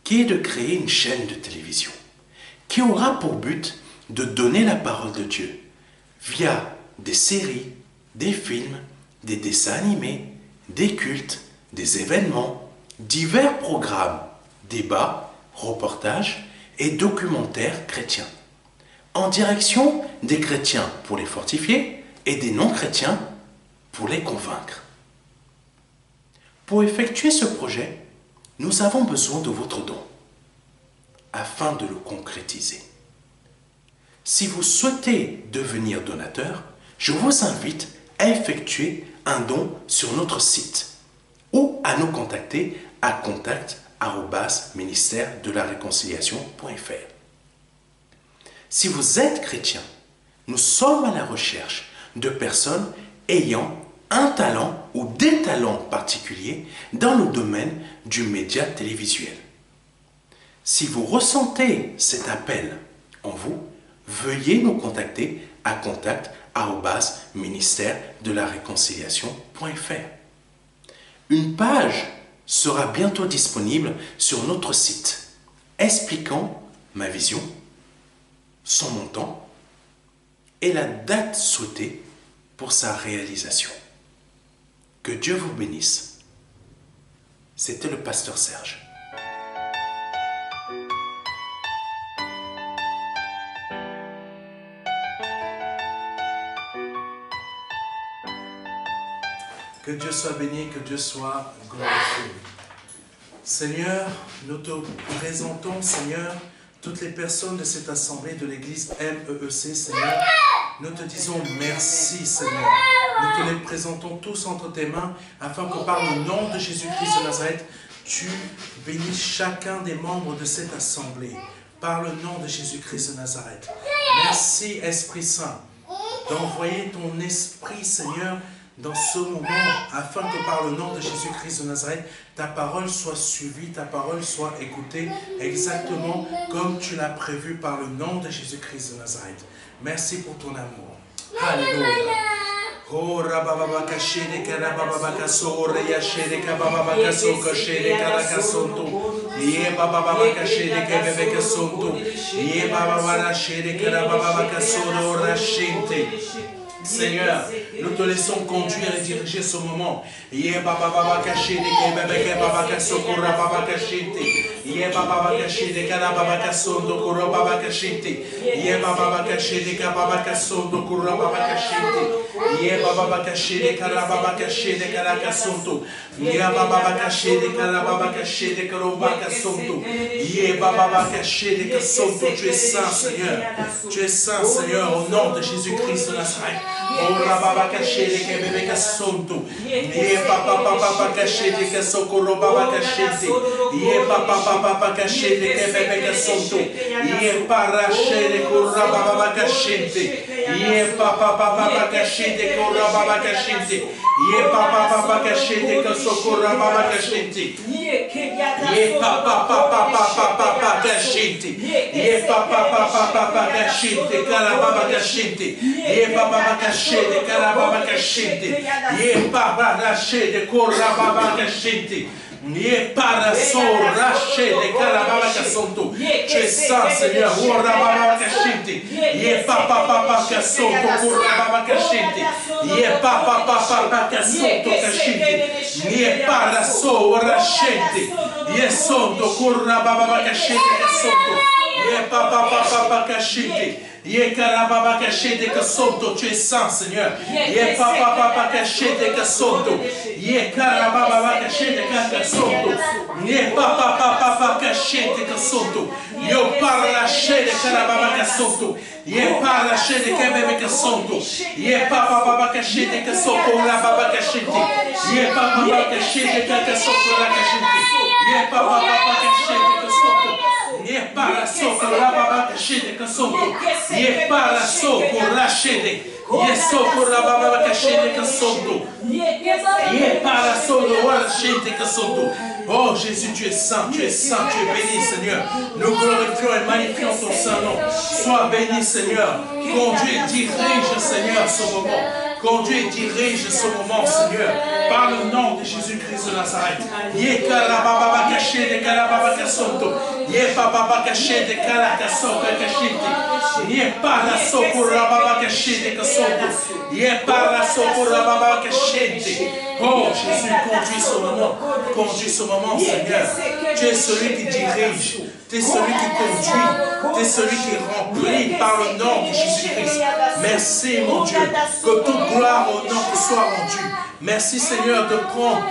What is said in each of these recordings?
qui est de créer une chaîne de télévision qui aura pour but de donner la parole de Dieu via des séries, des films, des dessins animés, des cultes, des événements, divers programmes, débats, reportages et documentaires chrétiens, en direction des chrétiens pour les fortifier et des non-chrétiens pour les convaincre. Pour effectuer ce projet, nous avons besoin de votre don afin de le concrétiser. Si vous souhaitez devenir donateur, je vous invite à effectuer un don sur notre site ou à nous contacter à contact@ministère-de-la-réconciliation.fr. Si vous êtes chrétien, nous sommes à la recherche de personnes ayant un talent ou des talents particuliers dans le domaine du média télévisuel. Si vous ressentez cet appel en vous, veuillez nous contacter à contact@ministère-de-la-réconciliation.fr. Une page sera bientôt disponible sur notre site expliquant ma vision, son montant et la date souhaitée pour sa réalisation. Que Dieu vous bénisse. C'était le pasteur Serge. Que Dieu soit béni, que Dieu soit glorifié. Seigneur, nous te présentons, Seigneur, toutes les personnes de cette assemblée de l'église MEEC, Seigneur. Nous te disons merci, Seigneur. Nous te les présentons tous entre tes mains, afin que par le nom de Jésus-Christ de Nazareth, tu bénisses chacun des membres de cette assemblée. Par le nom de Jésus-Christ de Nazareth. Merci, Esprit Saint, d'envoyer ton Esprit, Seigneur, dans ce moment, afin que par le nom de Jésus-Christ de Nazareth, ta parole soit suivie, ta parole soit écoutée, exactement comme tu l'as prévu par le nom de Jésus-Christ de Nazareth. Merci pour ton amour. Alléluia. Oh, rabababa kashede karababa kaso reyashede kababa kaso kashede karakasonto. Ye bababa kashede kabebe kasonto. Ye bababa rashede karababa kaso rashente. Seigneur, nous te laissons conduire et diriger ce moment. Ye baba caché de kebebe baba kasokura baba kashite. Ye baba caché de karababa kasondo kura baba kashite. Ye baba caché de kababa kasondo kura baba kashite. Ye baba caché de karababa caché de karakasonto. Ye baba caché de karababa caché de karoba kasonto. Ye baba caché de kasonto. Tu es saint, Seigneur. Tu es saint, Seigneur, au nom de Jésus-Christ de Nazareth. Oh, rababa caché de kebebe kasonto. Ye papa caché de kasokoro baba cachete. Ye papa caché de kebebe kasonto. Ye paraché de kora baba cachete. Ye papa caché de kora baba cachete. Ye papa caché de kasokoro baba cachete. Ye papa cachete. Ye papa cachete karababa cachete. Ye papa cachete karababa cachete. Ye papa raché de korababa cachete. Ye paraso raché de karababa kasonto. Tu es saint, Seigneur. Korababa cachete. Ye papa kasonto korababa cachete. Ye papa kasonto cachete. Ye paraso rachete. Ye sonto korababa cachete kasonto. Ye papa cachete. Ye karababa cachete kasonto. Tu es saint, Seigneur. Ye papa cachete kasonto. Ye karababa cachete kasonto. Ye papa cachete kasonto. Yo parlaché de karababa kasonto. Ye parlaché de kebebe kasonto. Ye papa cachete kasonto la baba cachete. Ye papa cachete kasonto la cachete. Ye papa cachete kasonto. Ye parasoko rababa cachete kasonto. Ye parasoko rachete. Ye soko rababa cachete kasonto. Ye parasoko rachete kasonto. Oh Jésus, tu es saint, tu es saint, tu es béni, Seigneur. Nous glorifions et magnifions ton saint nom. Sois béni, Seigneur. Conduis et dirige, Seigneur, ce moment. Conduis et dirige ce moment, Seigneur, par le nom de Jésus-Christ de Nazareth. Ye karababa caché de karababa kasonto. Ye papa caché de karakasoka kashiti. Ye para sokurababa caché de kasonto. Ye para sokurababa kashiti. Oh Jésus, conduis ce moment. Conduis ce moment, Seigneur. Tu es celui qui dirige. Tu es celui qui conduit. Tu es celui qui remplit par le nom de Jésus-Christ. Merci, mon Dieu. Que toute gloire au nom te soit rendue. Merci, Seigneur, de prendre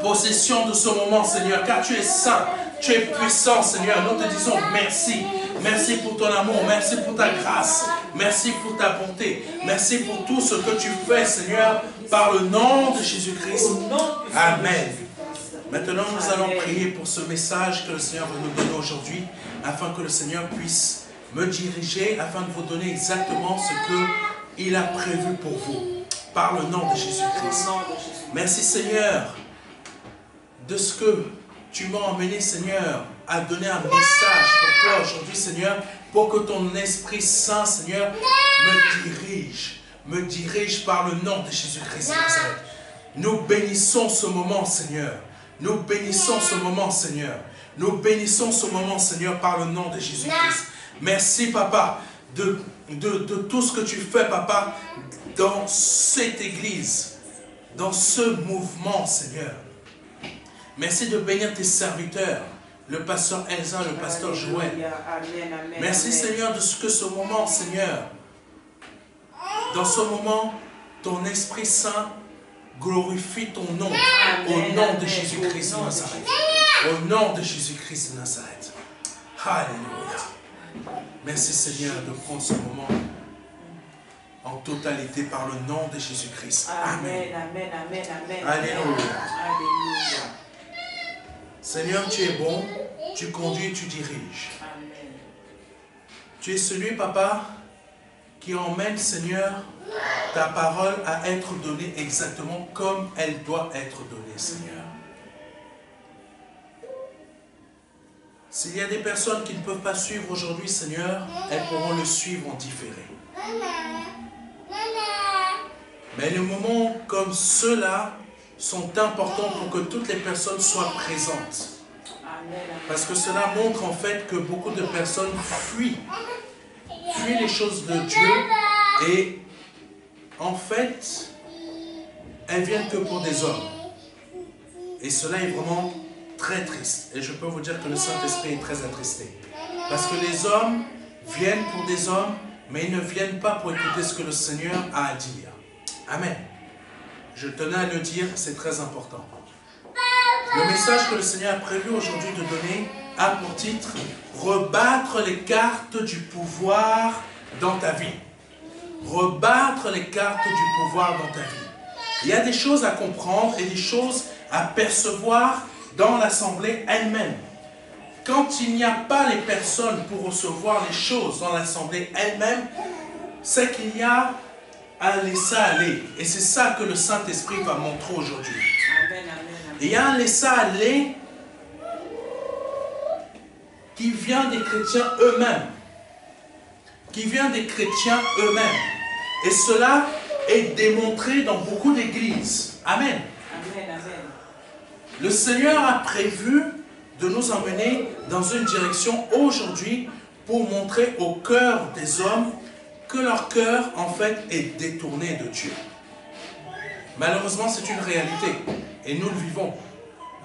possession de ce moment, Seigneur, car tu es saint, tu es puissant, Seigneur. Nous te disons merci. Merci pour ton amour, merci pour ta grâce, merci pour ta bonté, merci pour tout ce que tu fais, Seigneur, par le nom de Jésus-Christ. Amen. Maintenant, nous allons prier pour ce message que le Seigneur va nous donner aujourd'hui, afin que le Seigneur puisse me diriger, afin de vous donner exactement ce qu'il a prévu pour vous, par le nom de Jésus-Christ. Merci, Seigneur, de ce que tu m'as emmené, Seigneur, à donner un message pour toi aujourd'hui, Seigneur, pour que ton Esprit Saint, Seigneur, me dirige par le nom de Jésus-Christ de Nazareth. Nous bénissons ce moment, Seigneur. Nous bénissons ce moment, Seigneur. Nous bénissons ce moment, Seigneur, par le nom de Jésus-Christ. Merci, Papa, de tout ce que tu fais, Papa, dans cette église, dans ce mouvement, Seigneur. Merci de bénir tes serviteurs, le pasteur Elsa, le pasteur Joël. Merci, Seigneur, de ce que ce moment, Seigneur, dans ce moment, ton Esprit Saint glorifie ton nom, au nom de Jésus-Christ de Nazareth. Au nom de Jésus-Christ de Nazareth. Alléluia. Merci, Seigneur, de prendre ce moment en totalité par le nom de Jésus-Christ. Amen. Amen, amen, amen. Alléluia. Alléluia. Seigneur, tu es bon, tu conduis, tu diriges. Amen. Tu es celui, Papa, qui emmène, Seigneur, ta parole à être donnée exactement comme elle doit être donnée, Seigneur. S'il y a des personnes qui ne peuvent pas suivre aujourd'hui, Seigneur, elles pourront le suivre en différé. Mais les moments comme ceux-là sont importants pour que toutes les personnes soient présentes. Parce que cela montre en fait que beaucoup de personnes fuient les choses de Dieu et en fait, elles viennent que pour des hommes. Et cela est vraiment très triste. Et je peux vous dire que le Saint-Esprit est très attristé. Parce que les hommes viennent pour des hommes, mais ils ne viennent pas pour écouter ce que le Seigneur a à dire. Amen. Je tenais à le dire, c'est très important. Le message que le Seigneur a prévu aujourd'hui de donner a pour titre « Rebattre les cartes du pouvoir dans ta vie ». Rebattre les cartes du pouvoir dans ta vie. Il y a des choses à comprendre et des choses à percevoir dans l'assemblée elle-même. Quand il n'y a pas les personnes pour recevoir les choses dans l'assemblée elle-même, c'est qu'il y a à laisser aller. Et c'est ça que le Saint-Esprit va montrer aujourd'hui. Il y a un laisser aller qui vient des chrétiens eux-mêmes. Qui vient des chrétiens eux-mêmes. Et cela est démontré dans beaucoup d'églises. Amen. Amen, amen. Le Seigneur a prévu de nous emmener dans une direction aujourd'hui pour montrer au cœur des hommes que leur cœur, en fait, est détourné de Dieu. Malheureusement, c'est une réalité. Et nous le vivons.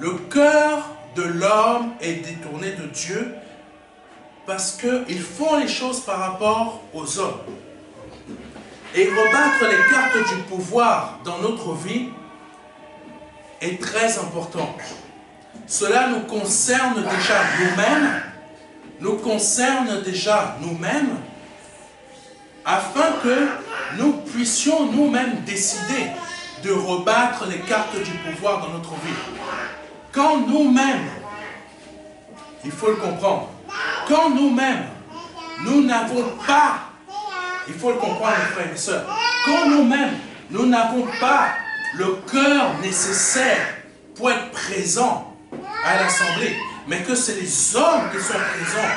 Le cœur de l'homme est détourné de Dieu parce qu'ils font les choses par rapport aux hommes. Et rebattre les cartes du pouvoir dans notre vie est très important. Cela nous concerne déjà nous-mêmes, afin que nous puissions nous-mêmes décider de rebattre les cartes du pouvoir dans notre vie. Quand nous-mêmes, il faut le comprendre, quand nous-mêmes, nous n'avons pas, il faut le comprendre mes frères et mes sœurs, quand nous-mêmes, nous n'avons pas le cœur nécessaire pour être présents à l'assemblée, mais que c'est les hommes qui sont présents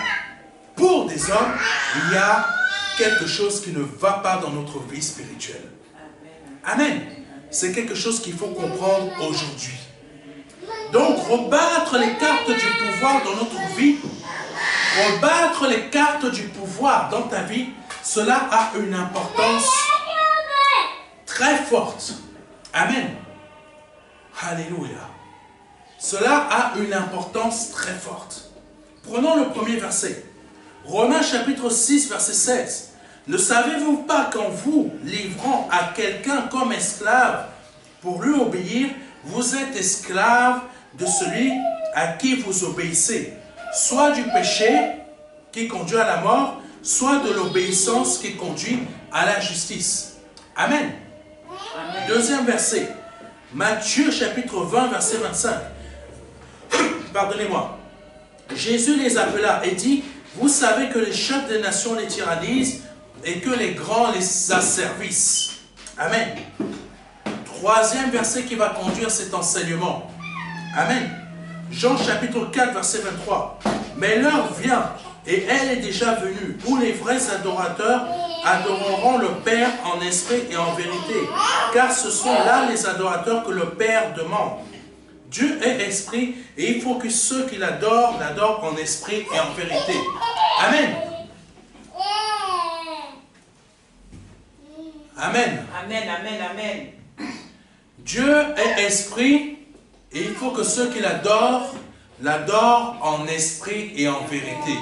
pour des hommes, il y a quelque chose qui ne va pas dans notre vie spirituelle. Amen. C'est quelque chose qu'il faut comprendre aujourd'hui. Donc, rebattre les cartes du pouvoir dans notre vie, rebattre les cartes du pouvoir dans ta vie, cela a une importance très forte. Amen. Alléluia. Cela a une importance très forte. Prenons le premier verset. Romains chapitre 6, verset 16. Ne savez-vous pas qu'en vous livrant à quelqu'un comme esclave pour lui obéir, vous êtes esclave de celui à qui vous obéissez, soit du péché qui conduit à la mort, soit de l'obéissance qui conduit à la justice. Amen. Amen. Deuxième verset. Matthieu chapitre 20, verset 25. Pardonnez-moi. Jésus les appela et dit, vous savez que les chefs des nations les tyrannisent et que les grands les asservissent. Amen. Troisième verset qui va conduire cet enseignement. Amen. Jean chapitre 4, verset 23. Mais l'heure vient, et elle est déjà venue, où les vrais adorateurs adoreront le Père en esprit et en vérité. Car ce sont là les adorateurs que le Père demande. Dieu est esprit, et il faut que ceux qui l'adorent, l'adorent en esprit et en vérité. Amen. Amen. Amen, amen, amen. Dieu est esprit, et il faut que ceux qui l'adorent, l'adorent en esprit et en vérité.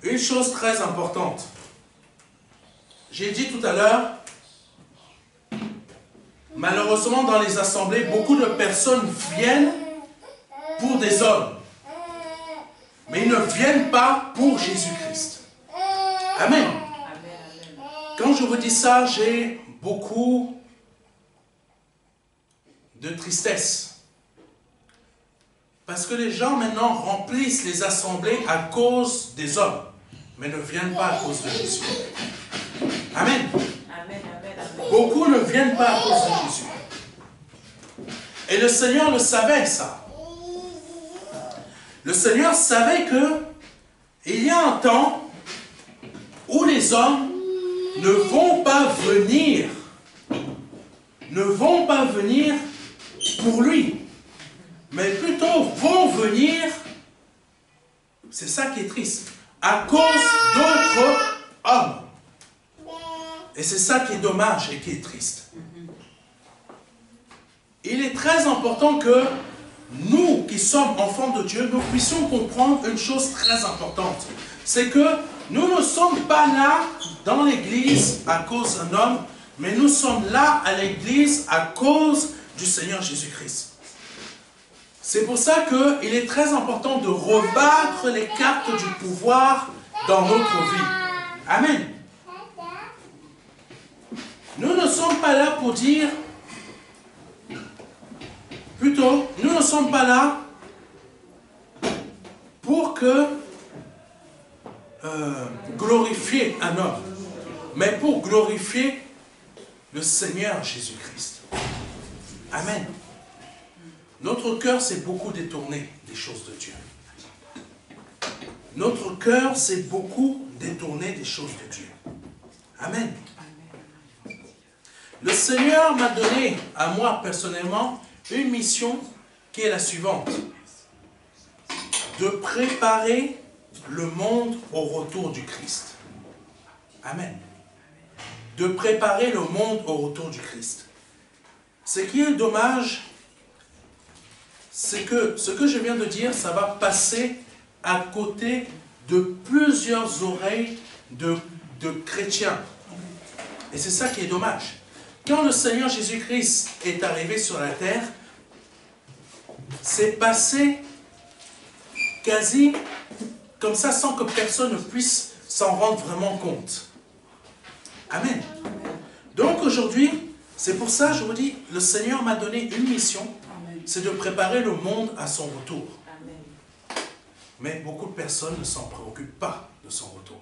Une chose très importante. J'ai dit tout à l'heure, malheureusement dans les assemblées, beaucoup de personnes viennent pour des hommes. Mais ils ne viennent pas pour Jésus-Christ. Amen. Quand je vous dis ça, j'ai beaucoup de tristesse. Parce que les gens maintenant remplissent les assemblées à cause des hommes, mais ne viennent pas à cause de Jésus. Amen. Beaucoup ne viennent pas à cause de Jésus. Et le Seigneur le savait, ça. Le Seigneur savait que il y a un temps où les hommes ne vont pas venir pour lui, mais plutôt vont venir, c'est ça qui est triste, à cause d'autres hommes. Et c'est ça qui est dommage et qui est triste. Il est très important que nous qui sommes enfants de Dieu, nous puissions comprendre une chose très importante. C'est que nous ne sommes pas là dans l'église à cause d'un homme, mais nous sommes là à l'église à cause du Seigneur Jésus-Christ. C'est pour ça qu'il est très important de rebattre les cartes du pouvoir dans notre vie. Amen. Nous ne sommes pas là pour dire, plutôt, nous ne sommes pas là pour glorifier un homme, mais pour glorifier le Seigneur Jésus-Christ. Amen. Notre cœur s'est beaucoup détourné des choses de Dieu. Notre cœur s'est beaucoup détourné des choses de Dieu. Amen. Le Seigneur m'a donné à moi personnellement une mission qui est la suivante. De préparer le monde au retour du Christ. Amen. De préparer le monde au retour du Christ. Ce qui est dommage, c'est que ce que je viens de dire, ça va passer à côté de plusieurs oreilles de chrétiens. Et c'est ça qui est dommage. Quand le Seigneur Jésus-Christ est arrivé sur la terre, c'est passé quasi comme ça sans que personne ne puisse s'en rendre vraiment compte. Amen. Donc aujourd'hui, c'est pour ça, je vous dis, le Seigneur m'a donné une mission, c'est de préparer le monde à son retour. Mais beaucoup de personnes ne s'en préoccupent pas de son retour.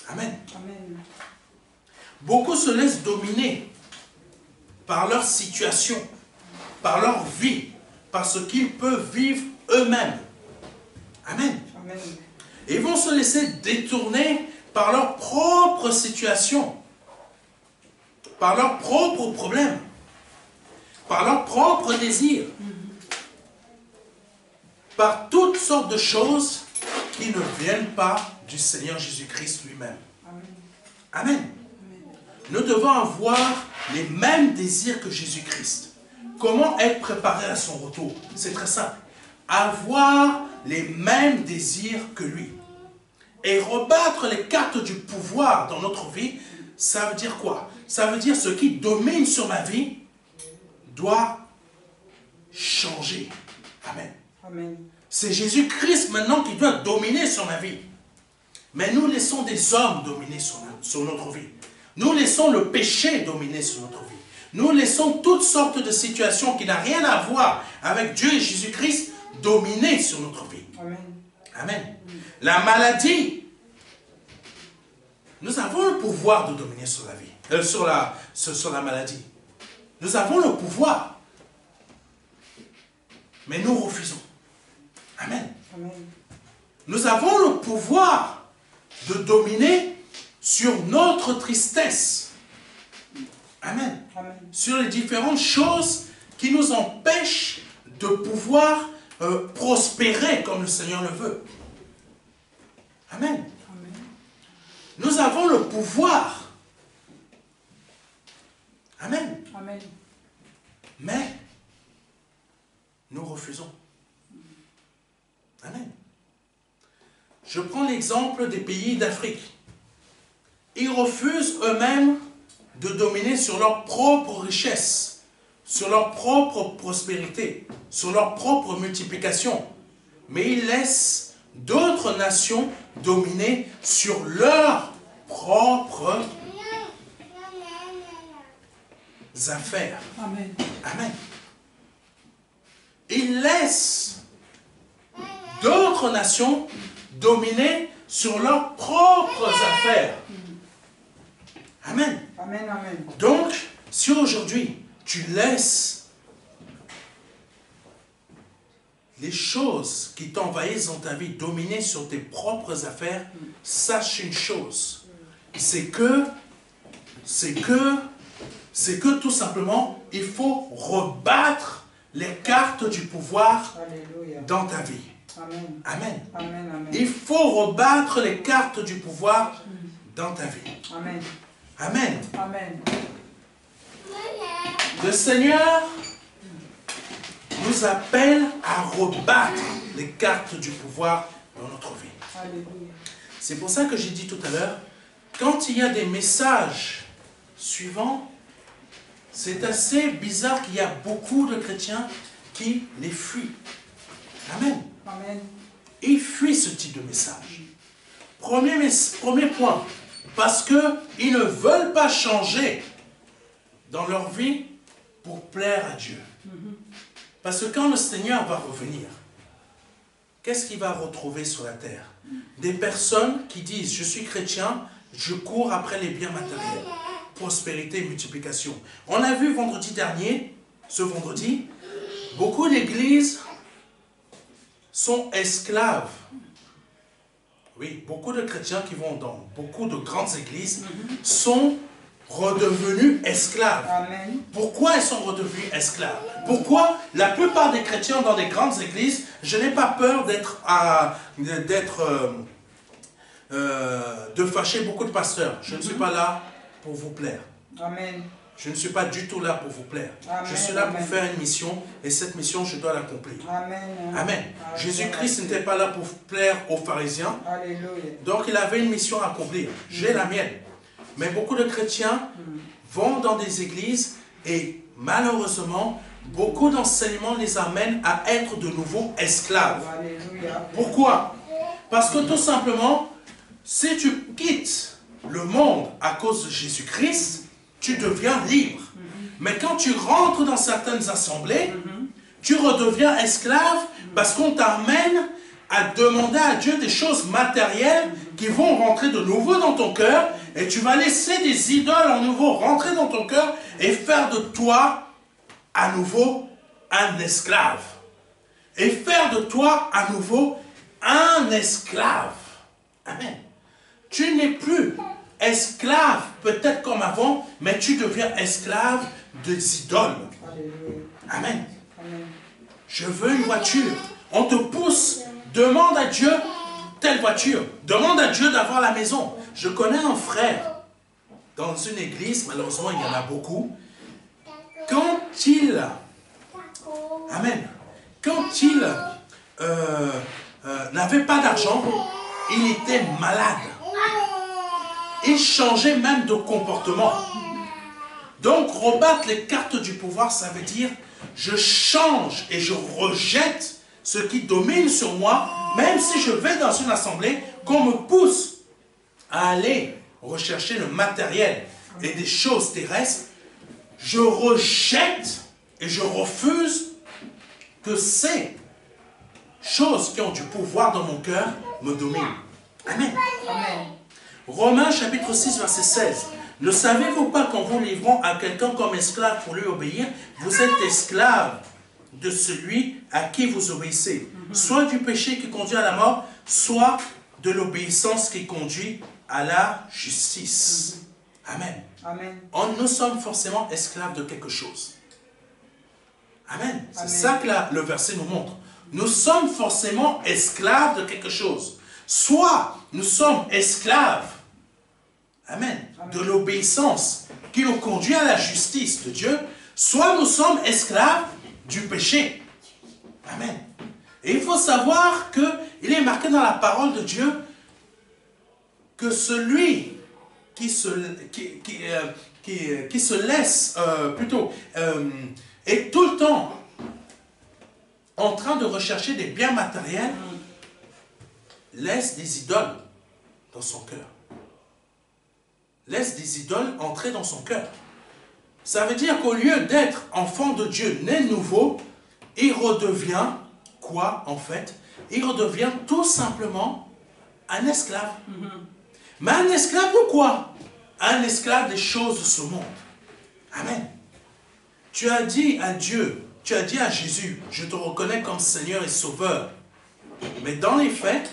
Amen. Amen. Beaucoup se laissent dominer par leur situation, par leur vie, par ce qu'ils peuvent vivre eux-mêmes. Amen. Amen. Et ils vont se laisser détourner par leur propre situation. par leurs propres problèmes, par leurs propres désirs, par toutes sortes de choses qui ne viennent pas du Seigneur Jésus-Christ lui-même. Amen. Amen. Nous devons avoir les mêmes désirs que Jésus-Christ. Comment être préparé à son retour? C'est très simple. Avoir les mêmes désirs que lui. Et rebattre les cartes du pouvoir dans notre vie, ça veut dire quoi? Ça veut dire ce qui domine sur ma vie doit changer. Amen. Amen. C'est Jésus-Christ maintenant qui doit dominer sur ma vie. Mais nous laissons des hommes dominer sur notre vie. Nous laissons le péché dominer sur notre vie. Nous laissons toutes sortes de situations qui n'ont rien à voir avec Dieu et Jésus-Christ dominer sur notre vie. Amen. Amen. La maladie. Nous avons le pouvoir de dominer sur la vie, sur la maladie. Nous avons le pouvoir. Mais nous refusons. Amen. Amen. Nous avons le pouvoir de dominer sur notre tristesse. Amen. Amen. Sur les différentes choses qui nous empêchent de pouvoir prospérer comme le Seigneur le veut. Amen. Amen. Nous avons le pouvoir. Amen. Amen. Mais nous refusons. Amen. Je prends l'exemple des pays d'Afrique. Ils refusent eux-mêmes de dominer sur leur propre richesse, sur leur propre prospérité, sur leur propre multiplication. Mais ils laissent d'autres nations dominer sur leurs propres affaires. Amen. Amen. Ils laissent d'autres nations dominer sur leurs propres affaires. Amen. Amen. Amen. Donc, si aujourd'hui, tu laisses les choses qui t'envahissent dans ta vie dominer sur tes propres affaires, sache une chose, c'est que tout simplement, il faut rebattre les cartes du pouvoir Alléluia. dans ta vie. Amen. Amen. Amen. Amen. Il faut rebattre les cartes du pouvoir dans ta vie. Amen. Amen. Amen. Le Seigneur nous appelle à rebattre les cartes du pouvoir dans notre vie. Alléluia. C'est pour ça que j'ai dit tout à l'heure, quand il y a des messages suivants, c'est assez bizarre qu'il y a beaucoup de chrétiens qui les fuient. Amen. Amen. Ils fuient ce type de message. Premier point, parce qu'ils ne veulent pas changer dans leur vie pour plaire à Dieu. Parce que quand le Seigneur va revenir, qu'est-ce qu'il va retrouver sur la terre? Des personnes qui disent, je suis chrétien, je cours après les biens matériels, prospérité et multiplication. On a vu vendredi dernier, ce vendredi, beaucoup d'églises sont esclaves. Oui, beaucoup de chrétiens qui vont dans beaucoup de grandes églises sont redevenus esclaves. Amen. Pourquoi ils sont redevenus esclaves? Pourquoi la plupart des chrétiens dans des grandes églises, je n'ai pas peur de fâcher beaucoup de pasteurs. Je ne suis pas là pour vous plaire. Amen. Je ne suis pas du tout là pour vous plaire. Amen, Je suis là pour amen. faire une mission et cette mission, je dois l'accomplir. Amen. Amen. Jésus-Christ n'était pas là pour plaire aux pharisiens. Alléluia. Donc il avait une mission à accomplir. J'ai la mienne. Mais beaucoup de chrétiens vont dans des églises et malheureusement, beaucoup d'enseignements les amènent à être de nouveau esclaves. Alléluia. Pourquoi? Parce que tout simplement, si tu quittes le monde à cause de Jésus-Christ, tu deviens libre. Mais quand tu rentres dans certaines assemblées, tu redeviens esclave parce qu'on t'amène à demander à Dieu des choses matérielles qui vont rentrer de nouveau dans ton cœur et tu vas laisser des idoles en nouveau rentrer dans ton cœur et faire de toi à nouveau un esclave. Et faire de toi à nouveau un esclave. Amen. Tu n'es plus esclave, peut-être comme avant, mais tu deviens esclave des idoles. Alléluia. Amen. Amen. Je veux une voiture. On te pousse. Demande à Dieu telle voiture. Demande à Dieu d'avoir la maison. Je connais un frère dans une église, malheureusement il y en a beaucoup. Quand il... Amen. Quand il n'avait pas d'argent, il était malade. Il changeait même de comportement. Donc, rebattre les cartes du pouvoir, ça veut dire, je change et je rejette ce qui domine sur moi, même si je vais dans une assemblée, qu'on me pousse à aller rechercher le matériel et des choses terrestres, je rejette et je refuse que ces choses qui ont du pouvoir dans mon cœur me dominent. Amen. Amen. Romains chapitre 6, verset 16. Ne savez-vous pas qu'en vous livrant à quelqu'un comme esclave pour lui obéir, vous êtes esclave de celui à qui vous obéissez, soit du péché qui conduit à la mort, soit de l'obéissance qui conduit à la justice. Amen. Amen. Nous sommes forcément esclaves de quelque chose. Amen. C'est Amen. ça que le verset nous montre. Nous sommes forcément esclaves de quelque chose. Soit nous sommes esclaves, amen, de l'obéissance qui nous conduit à la justice de Dieu, soit nous sommes esclaves du péché. Amen. Et il faut savoir qu'il est marqué dans la parole de Dieu que celui qui se laisse, est tout le temps en train de rechercher des biens matériels, laisse des idoles dans son cœur. Laisse des idoles entrer dans son cœur. Ça veut dire qu'au lieu d'être enfant de Dieu, né nouveau, il redevient quoi en fait? Il redevient tout simplement un esclave. Mais un esclave de quoi? Un esclave des choses de ce monde. Amen. Tu as dit à Dieu, tu as dit à Jésus, je te reconnais comme Seigneur et Sauveur. Mais dans les faits,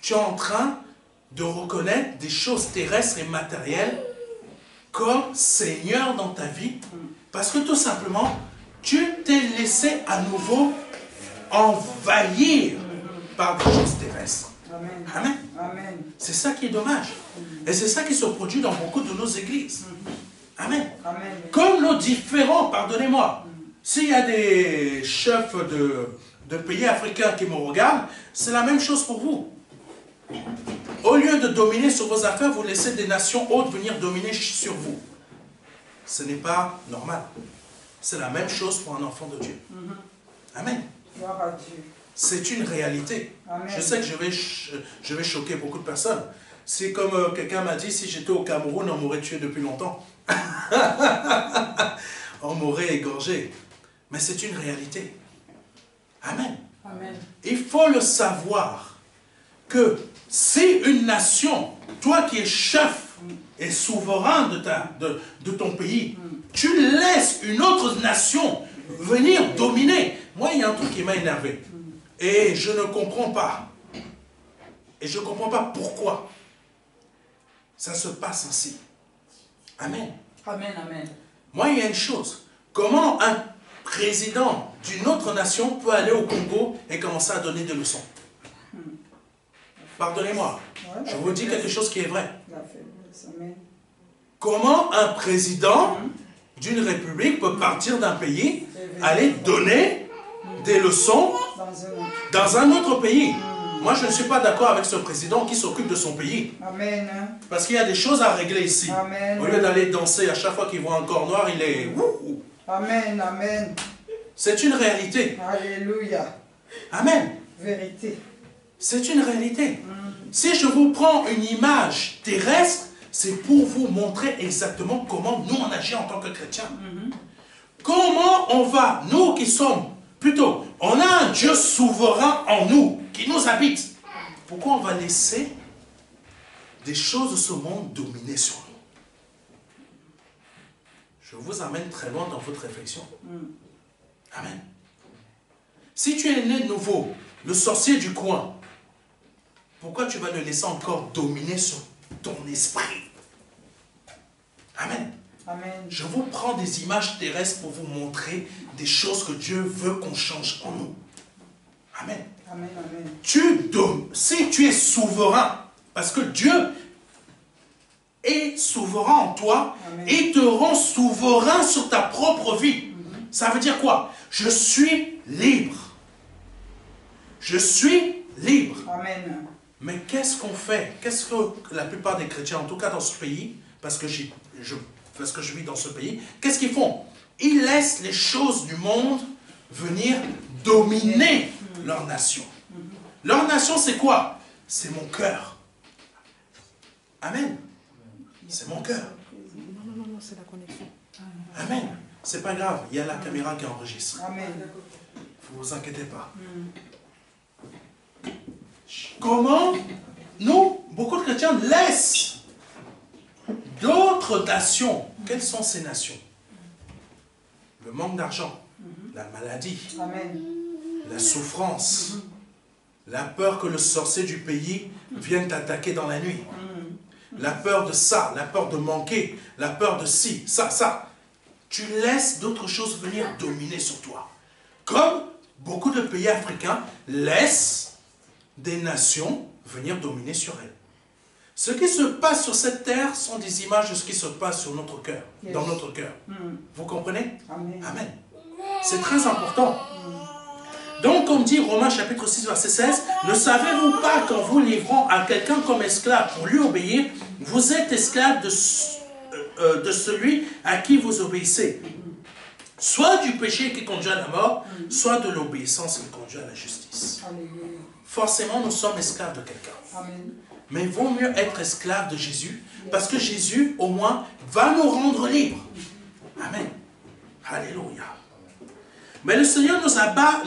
tu es en train de reconnaître des choses terrestres et matérielles comme Seigneur dans ta vie. Parce que tout simplement, tu t'es laissé à nouveau envahir par des choses terrestres. Amen. Amen. Amen. C'est ça qui est dommage. Et c'est ça qui se produit dans beaucoup de nos églises. Amen. Amen. Comme nos différents, pardonnez-moi, s'il y a des chefs de pays africains qui me regardent, c'est la même chose pour vous. Au lieu de dominer sur vos affaires, vous laissez des nations autres venir dominer sur vous. Ce n'est pas normal. C'est la même chose pour un enfant de Dieu. Amen. Gloire à Dieu. C'est une réalité. Amen. Je sais que je vais choquer beaucoup de personnes. C'est comme quelqu'un m'a dit, si j'étais au Cameroun, on m'aurait tué depuis longtemps. On m'aurait égorgé. Mais c'est une réalité. Amen. Amen. Il faut le savoir que si une nation, toi qui es chef et souverain de ton pays, tu laisses une autre nation venir dominer. Moi, il y a un truc qui m'a énervé. Et je ne comprends pas. Et je ne comprends pas pourquoi ça se passe ainsi. Amen. Amen. Amen. Moi, il y a une chose. Comment un président d'une autre nation peut aller au Congo et commencer à donner des leçons? Pardonnez-moi. Je vous dis quelque chose qui est vrai. La faiblesse. Amen. Comment un président d'une république peut partir d'un pays, aller donner des leçons dans un autre pays? Moi, je ne suis pas d'accord avec ce président qui s'occupe de son pays. Amen. Parce qu'il y a des choses à régler ici. Amen. Au lieu d'aller danser, à chaque fois qu'il voit un corps noir, il est... Amen. Amen. C'est une réalité. Alléluia. Amen. Vérité. C'est une réalité. Si je vous prends une image terrestre, c'est pour vous montrer exactement comment nous on agit en tant que chrétiens. Comment on va, nous qui sommes, plutôt, on a un Dieu souverain en nous, qui nous habite. Pourquoi on va laisser des choses de ce monde dominer sur nous? Je vous amène très loin dans votre réflexion. Amen. Si tu es né de nouveau, le sorcier du coin, pourquoi tu vas le laisser encore dominer sur ton esprit? Amen. Amen. Je vous prends des images terrestres pour vous montrer des choses que Dieu veut qu'on change en nous. Amen. Amen. Amen. Si tu es souverain, parce que Dieu est souverain en toi, Amen. et te rend souverain sur ta propre vie. Ça veut dire quoi? Je suis libre. Je suis libre. Amen. Mais qu'est-ce qu'on fait? Qu'est-ce que la plupart des chrétiens, en tout cas dans ce pays, parce que je vis dans ce pays, qu'est-ce qu'ils font? Ils laissent les choses du monde venir dominer leur nation. Leur nation, c'est quoi? C'est mon cœur. Amen. C'est mon cœur. Non, c'est la connexion. Amen. C'est pas grave, il y a la caméra qui enregistre. Amen. Ne vous inquiétez pas. Comment nous, beaucoup de chrétiens, laissent d'autres nations. Quelles sont ces nations? Le manque d'argent, la maladie, Amen. la souffrance, la peur que le sorcier du pays vienne t'attaquer dans la nuit, la peur de ça, la peur de manquer, la peur de ci, ça. Tu laisses d'autres choses venir dominer sur toi. Comme beaucoup de pays africains laissent des nations venir dominer sur elles. Ce qui se passe sur cette terre sont des images de ce qui se passe sur notre cœur, dans notre cœur. Vous comprenez? Amen. Amen. C'est très important. Donc, comme dit Romains chapitre 6, verset 16, ne savez-vous pas qu'en vous livrant à quelqu'un comme esclave pour lui obéir, vous êtes esclave de celui à qui vous obéissez, soit du péché qui conduit à la mort, soit de l'obéissance qui conduit à la justice. Alléluia. Forcément, nous sommes esclaves de quelqu'un. Amen. Mais il vaut mieux être esclave de Jésus, parce que Jésus, au moins, va nous rendre libres. Amen. Alléluia. Mais le Seigneur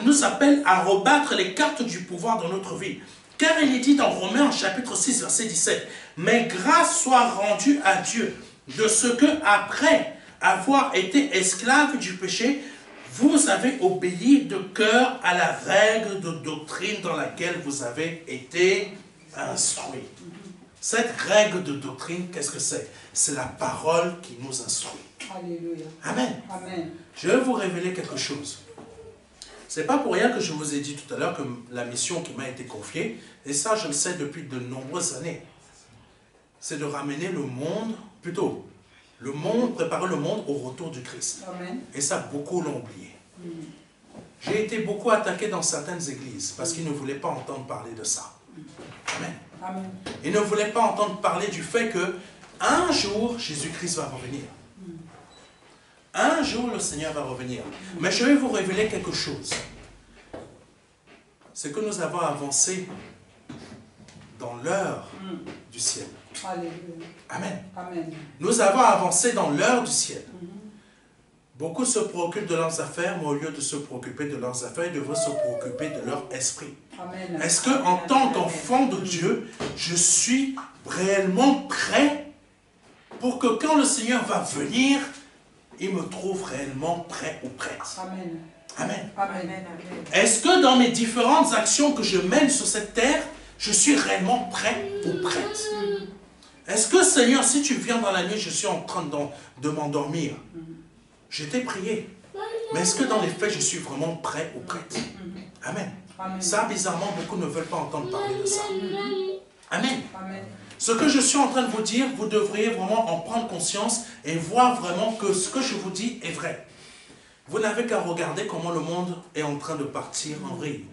nous appelle à rebattre les cartes du pouvoir dans notre vie. Car il est dit dans Romains chapitre 6, verset 17, « Mais grâce soit rendue à Dieu de ce que, après avoir été esclave du péché, vous avez obéi de cœur à la règle de doctrine dans laquelle vous avez été instruit. » Cette règle de doctrine, qu'est-ce que c'est? C'est la parole qui nous instruit. Alléluia. Amen. Amen. Je vais vous révéler quelque chose. C'est pas pour rien que je vous ai dit tout à l'heure que la mission qui m'a été confiée, et ça je le sais depuis de nombreuses années, c'est de ramener le monde, plutôt, préparer le monde au retour du Christ. Amen. Et ça, beaucoup l'ont oublié. J'ai été beaucoup attaqué dans certaines églises parce qu'ils ne voulaient pas entendre parler de ça. Amen. Amen. Ils ne voulaient pas entendre parler du fait que un jour, Jésus-Christ va revenir. Un jour, le Seigneur va revenir. Mais je vais vous révéler quelque chose. C'est que nous avons avancé dans l'heure du ciel. Alléluia. Amen. Amen. Nous avons avancé dans l'heure du ciel. Beaucoup se préoccupent de leurs affaires, mais au lieu de se préoccuper de leurs affaires, ils devraient se préoccuper de leur esprit. Amen. Est-ce qu'en tant qu'enfant de Dieu, je suis réellement prêt pour que quand le Seigneur va venir, il me trouve réellement prêt ou prête? Amen. Amen. Amen. Est-ce que dans mes différentes actions que je mène sur cette terre, je suis réellement prêt ou prête? Est-ce que, Seigneur, si tu viens dans la nuit, je suis en train de m'endormir? Je t'ai prié. Mais est-ce que dans les faits, je suis vraiment prêt ou prête? Amen. Amen. Ça, bizarrement, beaucoup ne veulent pas entendre parler de ça. Amen. Amen. Ce que je suis en train de vous dire, vous devriez vraiment en prendre conscience et voir vraiment que ce que je vous dis est vrai. Vous n'avez qu'à regarder comment le monde est en train de partir en vrille.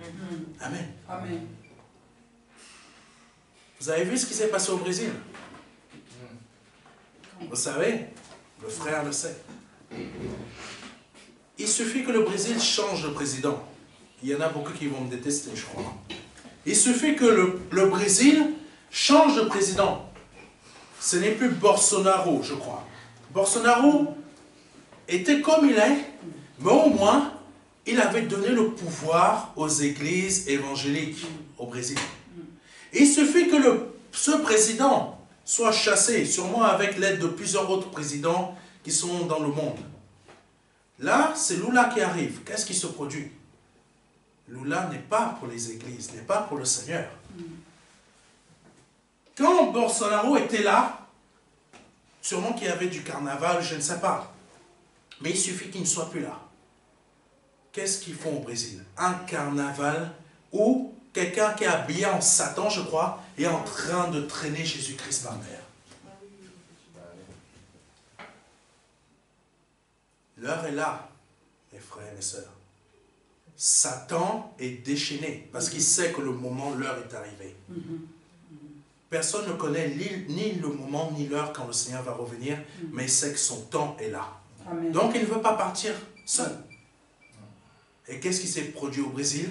Amen. Amen. Vous avez vu ce qui s'est passé au Brésil? Vous savez, le frère le sait. Il suffit que le Brésil change de président. Il y en a beaucoup qui vont me détester, je crois. Il suffit que le Brésil change de président. Ce n'est plus Bolsonaro, je crois. Bolsonaro était comme il est, mais au moins, il avait donné le pouvoir aux églises évangéliques au Brésil. Il suffit que ce président soit chassé, sûrement avec l'aide de plusieurs autres présidents qui sont dans le monde. Là, c'est Lula qui arrive. Qu'est-ce qui se produit? Lula n'est pas pour les églises, n'est pas pour le Seigneur. Quand Bolsonaro était là, Sûrement qu'il y avait du carnaval, je ne sais pas. Mais il suffit qu'il ne soit plus là. Qu'est-ce qu'ils font au Brésil? Un carnaval où quelqu'un qui est habillé en Satan, je crois, est en train de traîner Jésus-Christ par terre. L'heure est là, mes frères et mes sœurs. Satan est déchaîné parce qu'il sait que le moment, l'heure est arrivée. Personne ne connaît ni le moment ni l'heure quand le Seigneur va revenir, mais il sait que son temps est là. Amen. Donc il ne veut pas partir seul. Et qu'est-ce qui s'est produit au Brésil?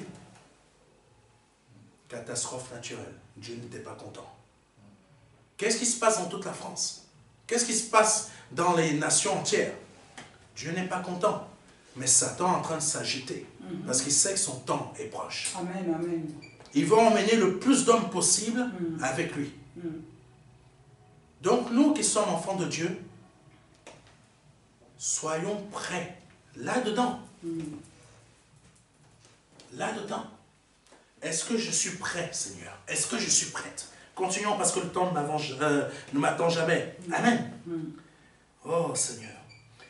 Catastrophe naturelle. Dieu n'était pas content. Qu'est-ce qui se passe dans toute la France? Qu'est-ce qui se passe dans les nations entières? Dieu n'est pas content. Mais Satan est en train de s'agiter. Parce qu'il sait que son temps est proche. Amen, amen. Il va emmener le plus d'hommes possible avec lui. Donc nous qui sommes enfants de Dieu, soyons prêts. Là-dedans. Là-dedans. Est-ce que je suis prêt, Seigneur? Est-ce que je suis prête? Continuons parce que le temps ne m'attend jamais. Amen. Oh Seigneur.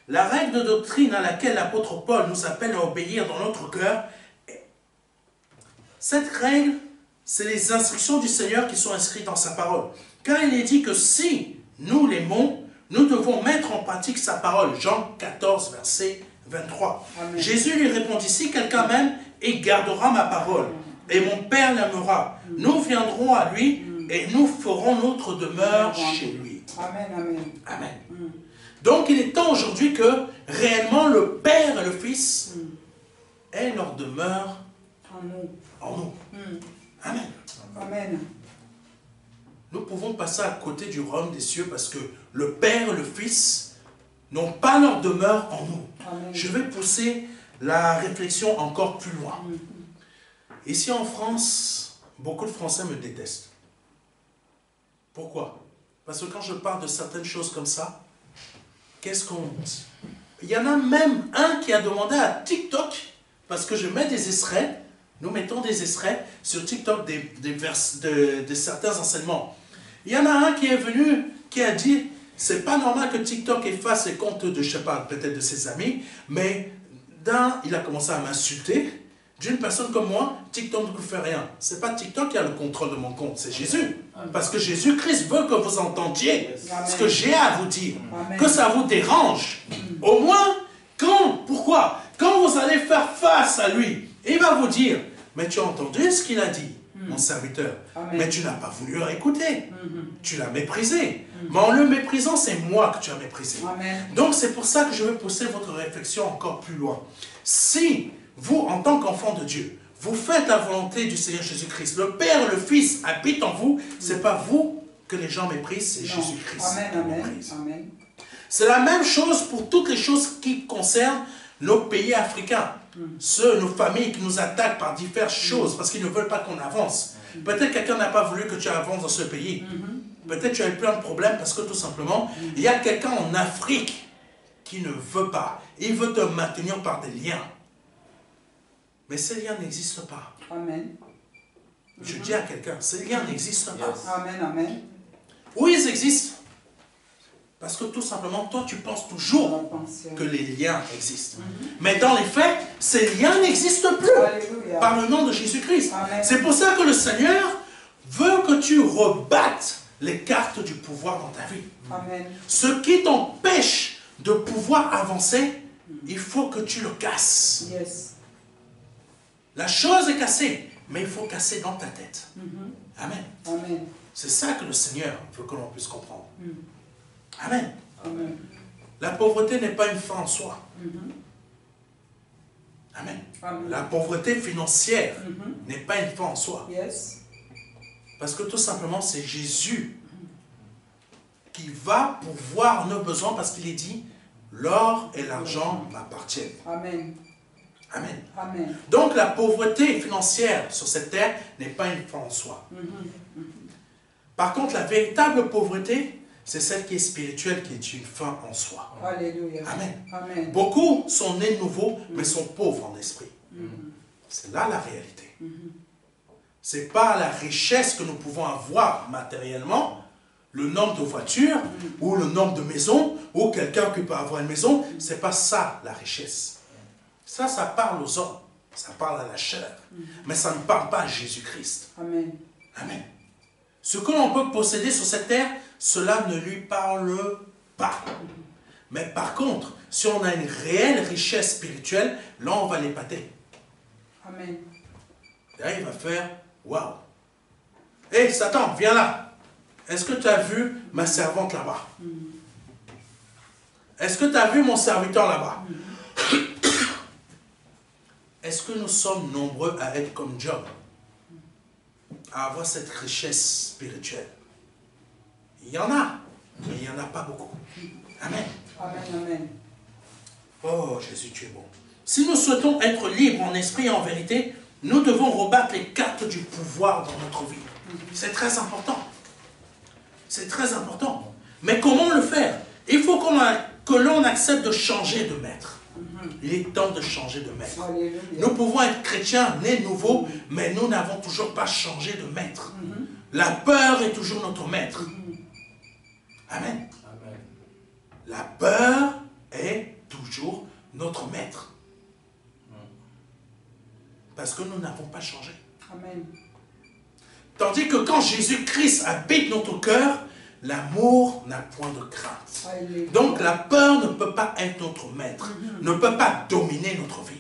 La règle de doctrine à laquelle l'apôtre Paul nous appelle à obéir dans notre cœur, cette règle, c'est les instructions du Seigneur qui sont inscrites dans sa parole. Car il est dit que si nous l'aimons, nous devons mettre en pratique sa parole. Jean 14, verset 23. Amen. Jésus lui répondit, si quelqu'un m'aime et gardera ma parole, et mon Père l'aimera, nous viendrons à lui et nous ferons notre demeure chez lui. Amen, amen. Amen. Donc il est temps aujourd'hui que réellement le Père et le Fils aient leur demeure En nous. en nous. Amen. Amen. Nous pouvons passer à côté du royaume des cieux parce que le Père et le Fils n'ont pas leur demeure en nous. Amen. Je vais pousser la réflexion encore plus loin. Ici en France, beaucoup de Français me détestent. Pourquoi? Parce que quand je parle de certaines choses comme ça, qu'est-ce qu'on dit? Il y en a même un qui a demandé à TikTok, parce que je mets des extraits, nous mettons des extraits sur TikTok de certains enseignements. Il y en a un qui est venu, qui a dit, c'est pas normal que TikTok efface les comptes de, je sais pas, peut-être de ses amis, mais il a commencé à m'insulter. D'une personne comme moi, TikTok ne fait rien. C'est pas TikTok qui a le contrôle de mon compte, c'est Jésus. Parce que Jésus-Christ veut que vous entendiez ce que j'ai à vous dire. Amen. Que ça vous dérange. Au moins, pourquoi? Quand vous allez faire face à lui, il va vous dire, mais tu as entendu ce qu'il a dit, mon serviteur. Amen. Mais tu n'as pas voulu écouter. Tu l'as méprisé. Mais en le méprisant, c'est moi que tu as méprisé. Amen. Donc c'est pour ça que je vais pousser votre réflexion encore plus loin. Si vous, en tant qu'enfant de Dieu, vous faites la volonté du Seigneur Jésus-Christ, le Père et le Fils habitent en vous, ce n'est pas vous que les gens méprisent, c'est Non. Jésus-Christ. Amen, qui amen. méprise. Amen. C'est la même chose pour toutes les choses qui concernent nos pays africains. Nos familles qui nous attaquent par diverses choses parce qu'ils ne veulent pas qu'on avance. Peut-être quelqu'un n'a pas voulu que tu avances dans ce pays. Peut-être tu as eu plein de problèmes parce que tout simplement, il y a quelqu'un en Afrique qui ne veut pas. Il veut te maintenir par des liens. Mais ces liens n'existent pas. Amen. Je dis à quelqu'un, ces liens n'existent pas. Amen, amen. Où ils existent? Parce que tout simplement, toi, tu penses toujours que les liens existent. Mais dans les faits, ces liens n'existent plus. Alléluia. Par le nom de Jésus-Christ. Amen. C'est pour ça que le Seigneur veut que tu rebattes les cartes du pouvoir dans ta vie. Amen. Ce qui t'empêche de pouvoir avancer, il faut que tu le casses. Yes. La chose est cassée, mais il faut casser dans ta tête. Amen. Amen. C'est ça que le Seigneur veut que l'on puisse comprendre. Amen. Amen. La pauvreté n'est pas une fin en soi. Amen. Amen. La pauvreté financière n'est pas une fin en soi. Yes. Parce que tout simplement, c'est Jésus qui va pourvoir nos besoins parce qu'il est dit, l'or et l'argent m'appartiennent. Amen. Amen. Amen. Donc la pauvreté financière sur cette terre n'est pas une fin en soi. Par contre, la véritable pauvreté, c'est celle qui est spirituelle, qui est une fin en soi. Alléluia. Amen. Amen. Beaucoup sont nés de nouveau, mais sont pauvres en esprit. C'est là la réalité. Ce n'est pas la richesse que nous pouvons avoir matériellement, le nombre de voitures, ou le nombre de maisons, ou quelqu'un qui peut avoir une maison. Ce n'est pas ça la richesse. Ça parle aux hommes. Ça parle à la chair. Mais ça ne parle pas à Jésus-Christ. Amen. Amen. Ce que l'on peut posséder sur cette terre, cela ne lui parle pas. Mais par contre, si on a une réelle richesse spirituelle, là on va l'épater. Amen. Et là il va faire, waouh. Hé Satan, viens là. Est-ce que tu as vu ma servante là-bas? Est-ce que tu as vu mon serviteur là-bas? Est-ce que nous sommes nombreux à être comme Job? À avoir cette richesse spirituelle? Il y en a, mais il n'y en a pas beaucoup. Amen. Amen. Amen. Oh Jésus, tu es bon. Si nous souhaitons être libres en esprit et en vérité, nous devons rebattre les cartes du pouvoir dans notre vie. C'est très important. C'est très important. Mais comment le faire? Il faut que l'on accepte de changer de maître. Il est temps de changer de maître. Alléluia. Nous pouvons être chrétiens, nés nouveaux, mais nous n'avons toujours pas changé de maître. La peur est toujours notre maître. Amen. Amen. La peur est toujours notre maître. Parce que nous n'avons pas changé. Amen. Tandis que quand Jésus-Christ habite notre cœur, l'amour n'a point de crainte. Alléluia. Donc la peur ne peut pas être notre maître, ne peut pas dominer notre vie.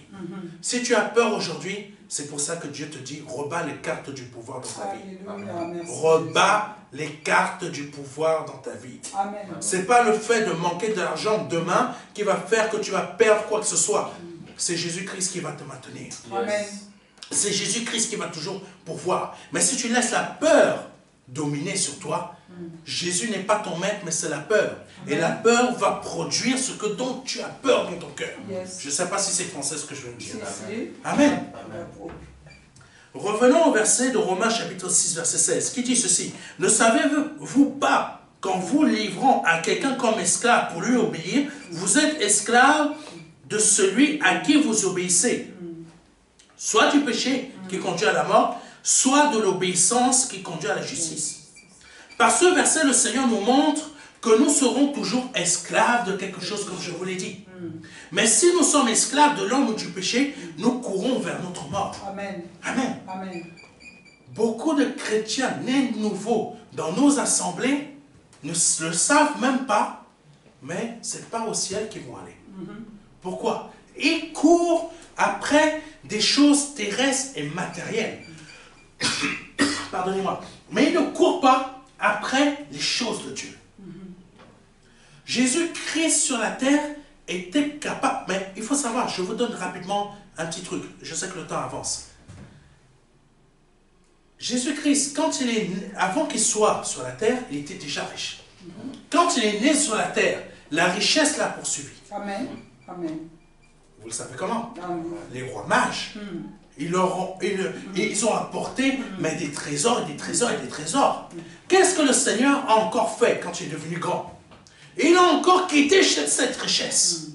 Si tu as peur aujourd'hui, c'est pour ça que Dieu te dit, rebats les cartes du pouvoir dans ta vie. Alléluia. Merci. Rebats les cartes du pouvoir dans ta vie. Amen. Ce n'est pas le fait de manquer d'argent demain qui va faire que tu vas perdre quoi que ce soit. C'est Jésus-Christ qui va te maintenir. Amen. C'est Jésus-Christ qui va toujours pourvoir. Mais si tu laisses la peur dominer sur toi, Jésus n'est pas ton maître, mais c'est la peur. Et la peur va produire ce que dont tu as peur dans ton cœur. Yes. Je ne sais pas si c'est français ce que je veux dire. Si, si. Amen. Revenons au verset de Romains chapitre 6, verset 16, qui dit ceci. Ne savez-vous pas qu'en vous livrant à quelqu'un comme esclave pour lui obéir, vous êtes esclave de celui à qui vous obéissez, soit du péché qui conduit à la mort, soit de l'obéissance qui conduit à la justice. Par ce verset, le Seigneur nous montre que nous serons toujours esclaves de quelque chose, comme je vous l'ai dit. Mais si nous sommes esclaves de l'homme ou du péché, nous courons vers notre mort. Amen. Amen. Amen. Beaucoup de chrétiens nés nouveaux dans nos assemblées ne le savent même pas, mais ce n'est pas au ciel qu'ils vont aller. Pourquoi? Ils courent après des choses terrestres et matérielles. Pardonnez-moi. Mais ils ne courent pas après les choses de Dieu. Jésus-Christ sur la terre était capable, mais il faut savoir, je vous donne rapidement un petit truc, je sais que le temps avance. Jésus-Christ, quand il est, avant qu'il soit sur la terre, il était déjà riche. Quand il est né sur la terre, la richesse l'a poursuivi. Amen. Amen. Vous le savez comment? Amen. Les rois mages, ils ont apporté mais des trésors et des trésors et des trésors. Qu'est-ce que le Seigneur a encore fait quand il est devenu grand? Il a encore quitté cette richesse.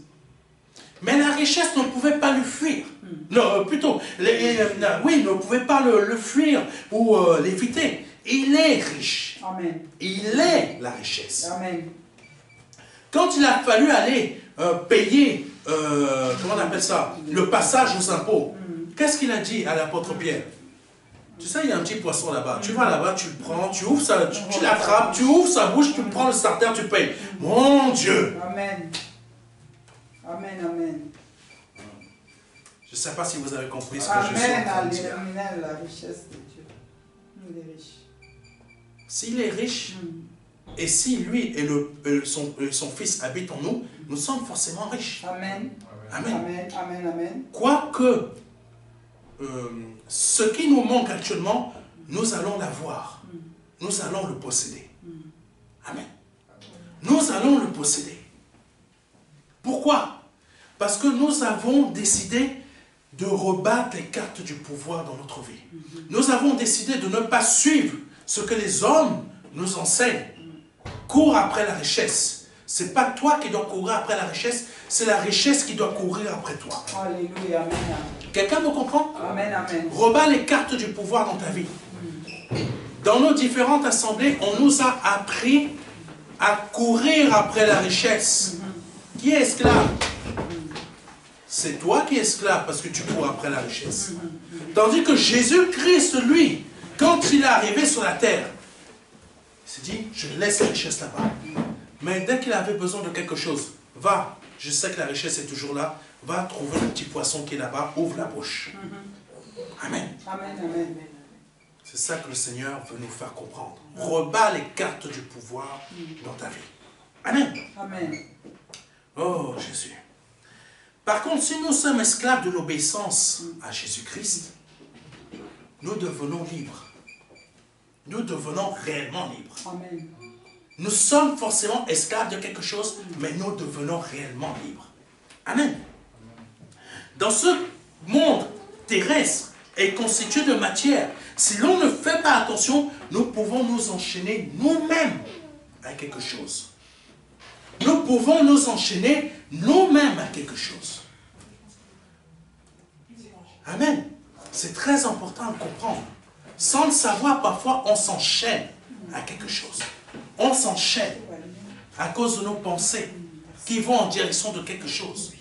Mais la richesse ne pouvait pas le fuir. Non, plutôt, oui, ne pouvait pas le fuir ou l'éviter. Il est riche. Amen. Il est la richesse. Amen. Quand il a fallu aller payer, comment on appelle ça, le passage aux impôts, qu'est-ce qu'il a dit à l'apôtre Pierre? Tu sais, il y a un petit poisson là-bas. Tu vas là-bas, tu le prends, tu ouvres ça, tu l'attrapes, tu ouvres sa bouche, tu prends le starter, tu payes. Mon Dieu! Amen. Amen. Amen. Je ne sais pas si vous avez compris ce que je suis en Amen. train de dire. Alléluia. La richesse de Dieu. Il est riche. S'il est riche, et si lui et son fils habitent en nous, nous sommes forcément riches. Amen. Amen. Amen. Amen. Amen. Quoique, ce qui nous manque actuellement, nous allons l'avoir. Nous allons le posséder. Amen. Nous allons le posséder. Pourquoi? Parce que nous avons décidé de rebattre les cartes du pouvoir dans notre vie. Nous avons décidé de ne pas suivre ce que les hommes nous enseignent. Cours après la richesse. Ce n'est pas toi qui dois courir après la richesse, c'est la richesse qui doit courir après toi. Alléluia. Amen. Quelqu'un me comprend? Amen. Amen. Rebats les cartes du pouvoir dans ta vie. Dans nos différentes assemblées, on nous a appris à courir après la richesse. Qui est esclave? C'est toi qui es esclave parce que tu cours après la richesse. Tandis que Jésus-Christ, lui, quand il est arrivé sur la terre, il s'est dit, je laisse la richesse là-bas. Mais dès qu'il avait besoin de quelque chose, va, je sais que la richesse est toujours là, va trouver le petit poisson qui est là-bas, ouvre la bouche. Amen. Amen, amen. C'est ça que le Seigneur veut nous faire comprendre. Rebats les cartes du pouvoir dans ta vie. Amen. Amen. Oh Jésus. Par contre, si nous sommes esclaves de l'obéissance à Jésus-Christ, nous devenons libres. Nous devenons réellement libres. Amen. Nous sommes forcément esclaves de quelque chose, mais nous devenons réellement libres. Amen. Dans ce monde terrestre est constitué de matière, si l'on ne fait pas attention, nous pouvons nous enchaîner nous-mêmes à quelque chose. Nous pouvons nous enchaîner nous-mêmes à quelque chose. Amen. C'est très important de comprendre. Sans le savoir, parfois, on s'enchaîne à quelque chose. On s'enchaîne à cause de nos pensées qui vont en direction de quelque chose.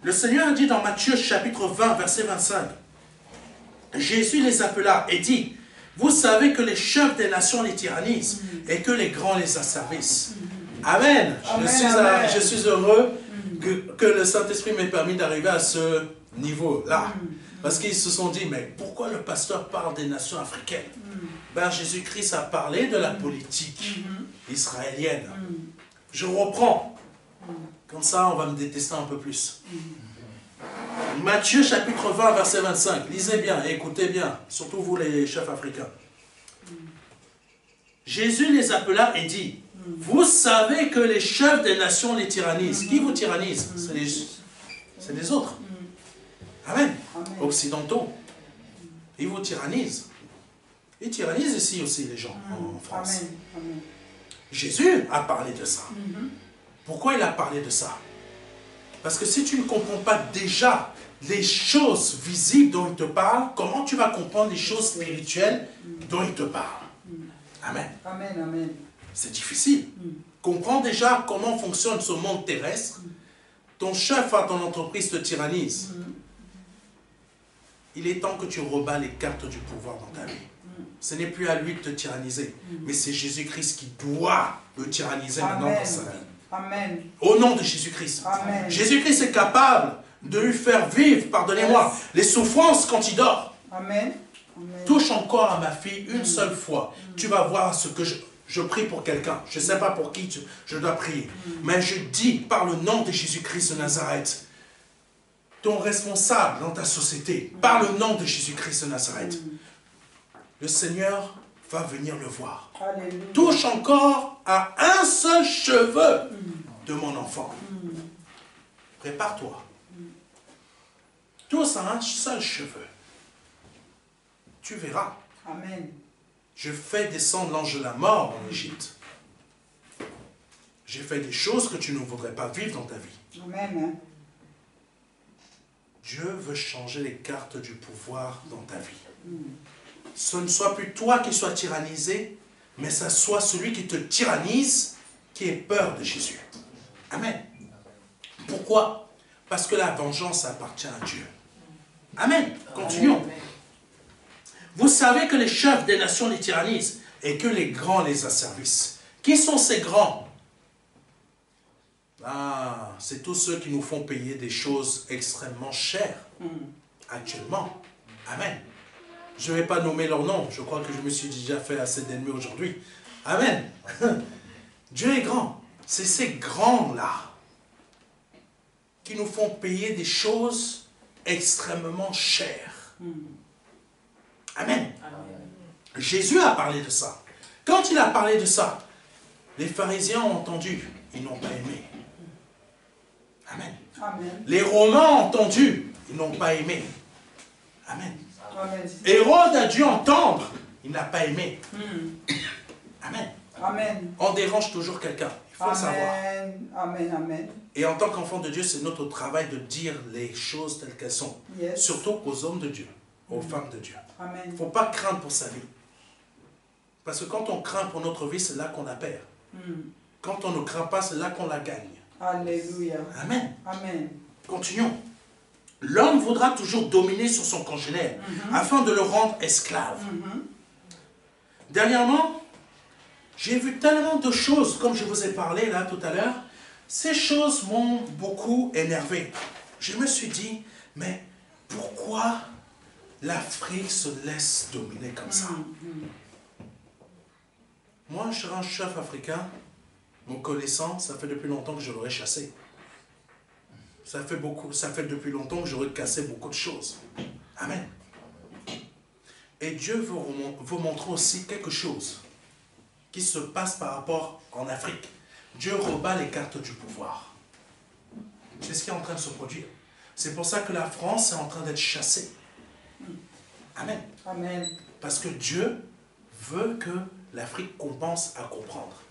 Le Seigneur dit dans Matthieu chapitre 20, verset 25, Jésus les appela et dit, vous savez que les chefs des nations les tyrannisent et que les grands les asservissent. Amen. Amen. Je suis heureux que le Saint-Esprit m'ait permis d'arriver à ce niveau-là. Parce qu'ils se sont dit, mais pourquoi le pasteur parle des nations africaines? Ben, Jésus-Christ a parlé de la politique israélienne. Je reprends. Comme ça, on va me détester un peu plus. Matthieu chapitre 20, verset 25. Lisez bien et écoutez bien, surtout vous les chefs africains. Jésus les appela et dit, vous savez que les chefs des nations les tyrannisent. Qui vous tyrannise? C'est les autres. Amen. Amen. Occidentaux. Ils vous tyrannisent. Ils tyrannisent ici aussi les gens en France. Amen. Amen. Jésus a parlé de ça. Pourquoi il a parlé de ça? Parce que si tu ne comprends pas déjà les choses visibles dont il te parle, comment tu vas comprendre les choses spirituelles dont il te parle? Amen. Amen. Amen. C'est difficile. Comprends déjà comment fonctionne ce monde terrestre. Ton chef à ton entreprise te tyrannise. Il est temps que tu rebats les cartes du pouvoir dans ta vie. Ce n'est plus à lui de te tyranniser, mais c'est Jésus-Christ qui doit le tyranniser maintenant dans sa vie. Amen. Au nom de Jésus-Christ. Amen. Jésus-Christ est capable de lui faire vivre, pardonnez-moi, les souffrances quand il dort. Amen. Amen. Touche encore à ma fille une seule fois. Tu vas voir ce que je prie pour quelqu'un. Je ne sais pas pour qui je dois prier. Mais je dis par le nom de Jésus-Christ de Nazareth, ton responsable dans ta société, par le nom de Jésus-Christ de Nazareth, le Seigneur va venir le voir. Alléluia. Touche encore à un seul cheveu de mon enfant. Prépare-toi. Touche à un seul cheveu. Tu verras. Amen. Je fais descendre l'ange de la mort en Égypte. J'ai fait des choses que tu ne voudrais pas vivre dans ta vie. Amen. Dieu veut changer les cartes du pouvoir dans ta vie. Ce ne soit plus toi qui sois tyrannisé, mais ça soit celui qui te tyrannise, qui ait peur de Jésus. Amen. Pourquoi? Parce que la vengeance appartient à Dieu. Amen. Continuons. Vous savez que les chefs des nations les tyrannisent et que les grands les asservissent. Qui sont ces grands? Ah, c'est tous ceux qui nous font payer des choses extrêmement chères actuellement. Amen. Je ne vais pas nommer leur nom. Je crois que je me suis déjà fait assez d'ennemis aujourd'hui. Amen. Dieu est grand. C'est ces grands-là qui nous font payer des choses extrêmement chères. Amen. Jésus a parlé de ça. Quand il a parlé de ça, les pharisiens ont entendu. Ils n'ont pas aimé. Amen. Amen. Les Romains ont entendu. Ils n'ont pas aimé. Amen. Amen. Hérode a dû entendre, il n'a pas aimé. Amen. Amen. On dérange toujours quelqu'un, il faut le savoir. Amen. Amen. Amen. Et en tant qu'enfant de Dieu, c'est notre travail de dire les choses telles qu'elles sont. Yes. Surtout aux hommes de Dieu, aux femmes de Dieu. Amen. Il ne faut pas craindre pour sa vie. Parce que quand on craint pour notre vie, c'est là qu'on la perd. Quand on ne craint pas, c'est là qu'on la gagne. Alléluia. Amen. Amen. Continuons. L'homme voudra toujours dominer sur son congénère afin de le rendre esclave. Dernièrement, j'ai vu tellement de choses, comme je vous ai parlé là tout à l'heure. Ces choses m'ont beaucoup énervé. Je me suis dit, mais pourquoi l'Afrique se laisse dominer comme ça? Moi, je serais un chef africain, me connaissant, ça fait depuis longtemps que je l'aurais chassé. Ça fait depuis longtemps que j'aurais cassé beaucoup de choses. Amen. Et Dieu veut vous montrer aussi quelque chose qui se passe par rapport en Afrique. Dieu rebat les cartes du pouvoir. C'est ce qui est en train de se produire. C'est pour ça que la France est en train d'être chassée. Amen. Amen. Parce que Dieu veut que l'Afrique commence à comprendre.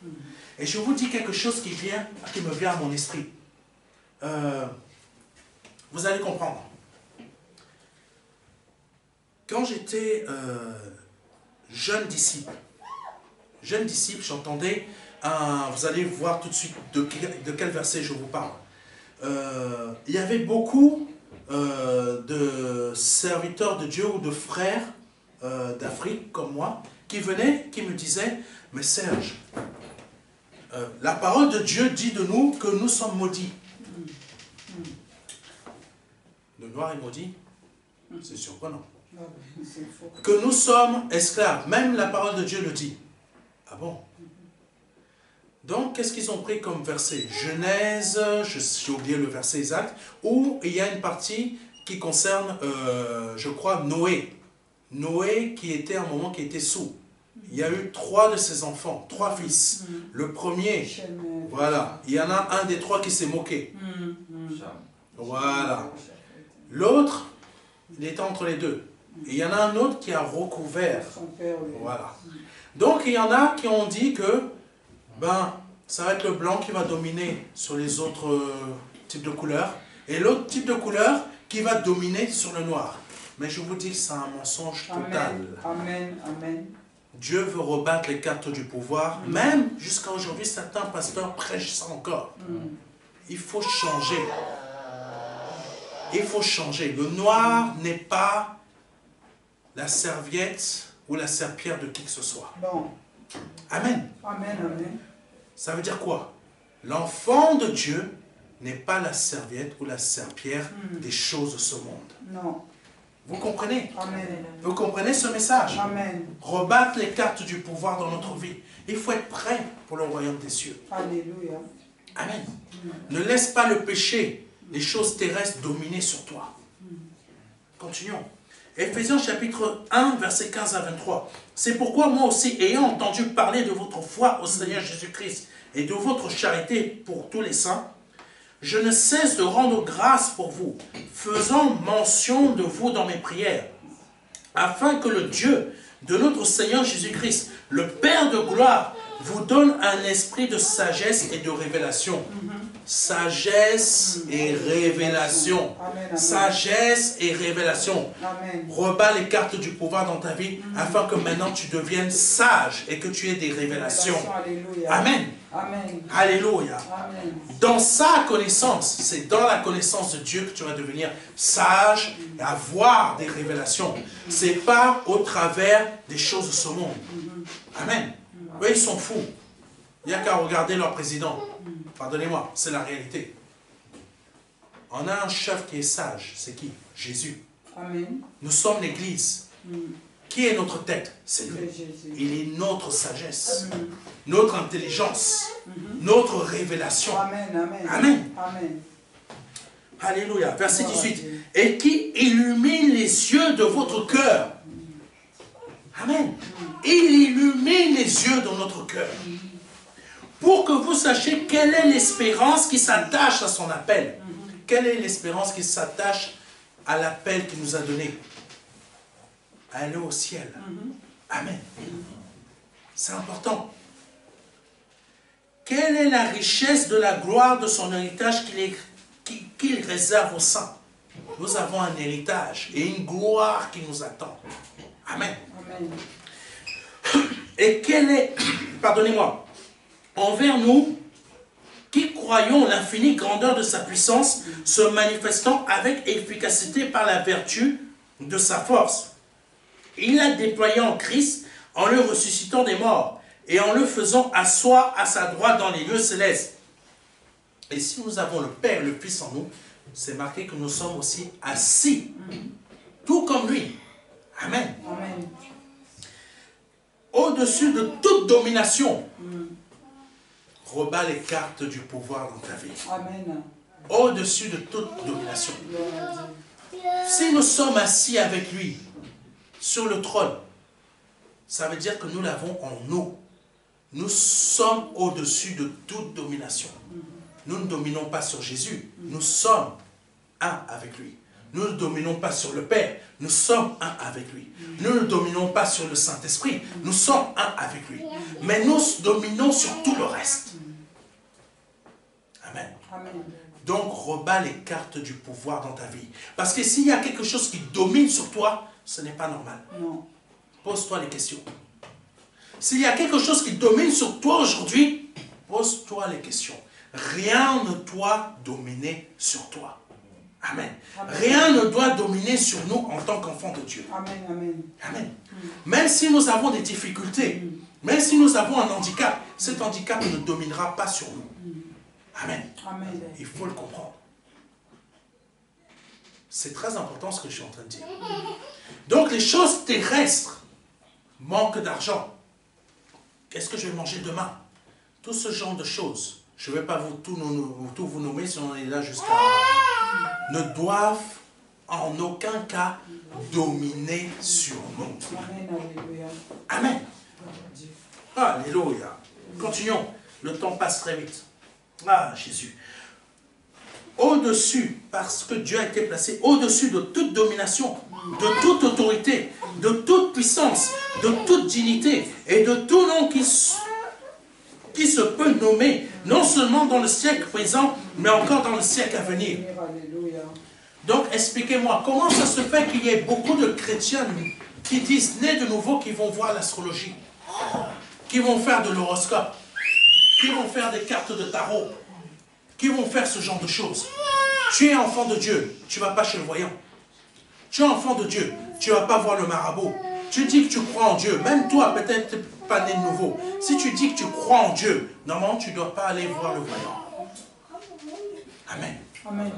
Et je vous dis quelque chose qui me vient à mon esprit. Vous allez comprendre. Quand j'étais jeune disciple, j'entendais, vous allez voir tout de suite de quel verset je vous parle. Il y avait beaucoup de serviteurs de Dieu ou de frères d'Afrique comme moi qui venaient, qui me disaient, mais Serge, la parole de Dieu dit de nous que nous sommes maudits. Le noir est maudit, c'est surprenant. Que nous sommes esclaves, même la parole de Dieu le dit. Ah bon? Donc, qu'est-ce qu'ils ont pris comme verset? Genèse, j'ai oublié le verset exact, où il y a une partie qui concerne, je crois, Noé. Noé qui était à un moment qui était sourd. Il y a eu 3 de ses enfants, 3 fils. Le premier, voilà, il y en a un des 3 qui s'est moqué. Voilà. L'autre, il était entre les deux. Et il y en a un autre qui a recouvert. Voilà. Donc, il y en a qui ont dit que, ça va être le blanc qui va dominer sur les autres types de couleurs. Et l'autre type de couleur qui va dominer sur le noir. Mais je vous dis que c'est un mensonge total. Amen. Amen. Dieu veut rebattre les cartes du pouvoir. Même jusqu'à aujourd'hui, certains pasteurs prêchent ça encore. Il faut changer. Il faut changer. Le noir n'est pas la serviette ou la serpillère de qui que ce soit. Bon. Amen. Amen. Amen. Ça veut dire quoi? L'enfant de Dieu n'est pas la serviette ou la serpillère des choses de ce monde. Non. Vous comprenez? Amen. Vous comprenez ce message? Amen. Rebattre les cartes du pouvoir dans notre vie. Il faut être prêt pour le royaume des cieux. Alléluia. Amen. Ne laisse pas le péché, les choses terrestres dominer sur toi. Continuons. Éphésiens chapitre 1, versets 15 à 23. C'est pourquoi moi aussi, ayant entendu parler de votre foi au Seigneur Jésus-Christ et de votre charité pour tous les saints, je ne cesse de rendre grâce pour vous, faisant mention de vous dans mes prières, afin que le Dieu de notre Seigneur Jésus-Christ, le Père de gloire, vous donne un esprit de sagesse et de révélation. Sagesse et révélation. Amen. Sagesse et révélation. Amen. Rebats les cartes du pouvoir dans ta vie afin que maintenant tu deviennes sage et que tu aies des révélations. Alléluia. Amen. Amen. Alléluia. Amen. Dans sa connaissance, c'est dans la connaissance de Dieu que tu vas devenir sage et avoir des révélations. Ce n'est pas au travers des choses de ce monde. Amen. Eux, ils sont fous. Il n'y a qu'à regarder leur président. Pardonnez-moi, c'est la réalité. On a un chef qui est sage. C'est qui? Jésus. Amen. Nous sommes l'Église. Qui est notre tête? C'est lui. Jésus. Il est notre sagesse, notre intelligence, notre révélation. Amen. Amen. Amen. Amen. Alléluia. Verset 18. Et qui illumine les yeux de votre cœur. Amen. Il illumine les yeux de notre cœur. Pour que vous sachiez quelle est l'espérance qui s'attache à son appel. Quelle est l'espérance qui s'attache à l'appel qu'il nous a donné? Aller au ciel. Amen. C'est important. Quelle est la richesse de la gloire de son héritage qu'il réserve aux saints? Nous avons un héritage et une gloire qui nous attend. Amen. Amen. Et quelle est, pardonnez-moi, envers nous qui croyons l'infinie grandeur de sa puissance, se manifestant avec efficacité par la vertu de sa force. Il l'a déployé en Christ en le ressuscitant des morts et en le faisant asseoir à sa droite dans les lieux célestes. Et si nous avons le Père et le Fils en nous, c'est marqué que nous sommes aussi assis, tout comme lui. Amen. Amen. Au-dessus de toute domination, rebats les cartes du pouvoir dans ta vie. Amen. Au-dessus de toute domination. Gloire à Dieu. Si nous sommes assis avec lui sur le trône, ça veut dire que nous l'avons en nous. Nous sommes au-dessus de toute domination. Nous ne dominons pas sur Jésus. Nous sommes un avec lui. Nous ne dominons pas sur le Père. Nous sommes un avec lui. Nous ne dominons pas sur le Saint-Esprit. Nous sommes un avec lui. Mais nous dominons sur tout le reste. Amen. Amen. Donc, rebats les cartes du pouvoir dans ta vie. Parce que s'il y a quelque chose qui domine sur toi, ce n'est pas normal. Non. Pose-toi les questions. S'il y a quelque chose qui domine sur toi aujourd'hui, pose-toi les questions. Rien ne doit dominer sur toi. Amen. Amen. Rien ne doit dominer sur nous en tant qu'enfants de Dieu. Amen. Amen. Amen. Même si nous avons des difficultés, même si nous avons un handicap, cet handicap ne dominera pas sur nous. Amen. Amen. Il faut le comprendre. C'est très important ce que je suis en train de dire. Donc les choses terrestres, manque d'argent, qu'est-ce que je vais manger demain? Tout ce genre de choses, je ne vais pas tout vous nommer si on est là jusqu'à... ne doivent en aucun cas dominer sur nous. Amen. Alléluia. Amen. Alléluia. Continuons. Le temps passe très vite. Ah, Jésus. Au-dessus, parce que Dieu a été placé au-dessus de toute domination, de toute autorité, de toute puissance, de toute dignité et de tout nom qui se peut nommer, non seulement dans le siècle présent, mais encore dans le siècle à venir. Alléluia. Donc, expliquez-moi, comment ça se fait qu'il y ait beaucoup de chrétiens qui disent, nés de nouveau, qui vont voir l'astrologie, qui vont faire de l'horoscope, qui vont faire des cartes de tarot, qui vont faire ce genre de choses. Tu es enfant de Dieu, tu ne vas pas chez le voyant. Tu es enfant de Dieu, tu ne vas pas voir le marabout. Tu dis que tu crois en Dieu, même toi, peut-être pas né de nouveau. Si tu dis que tu crois en Dieu, normalement, tu ne dois pas aller voir le voyant. Amen. Amen.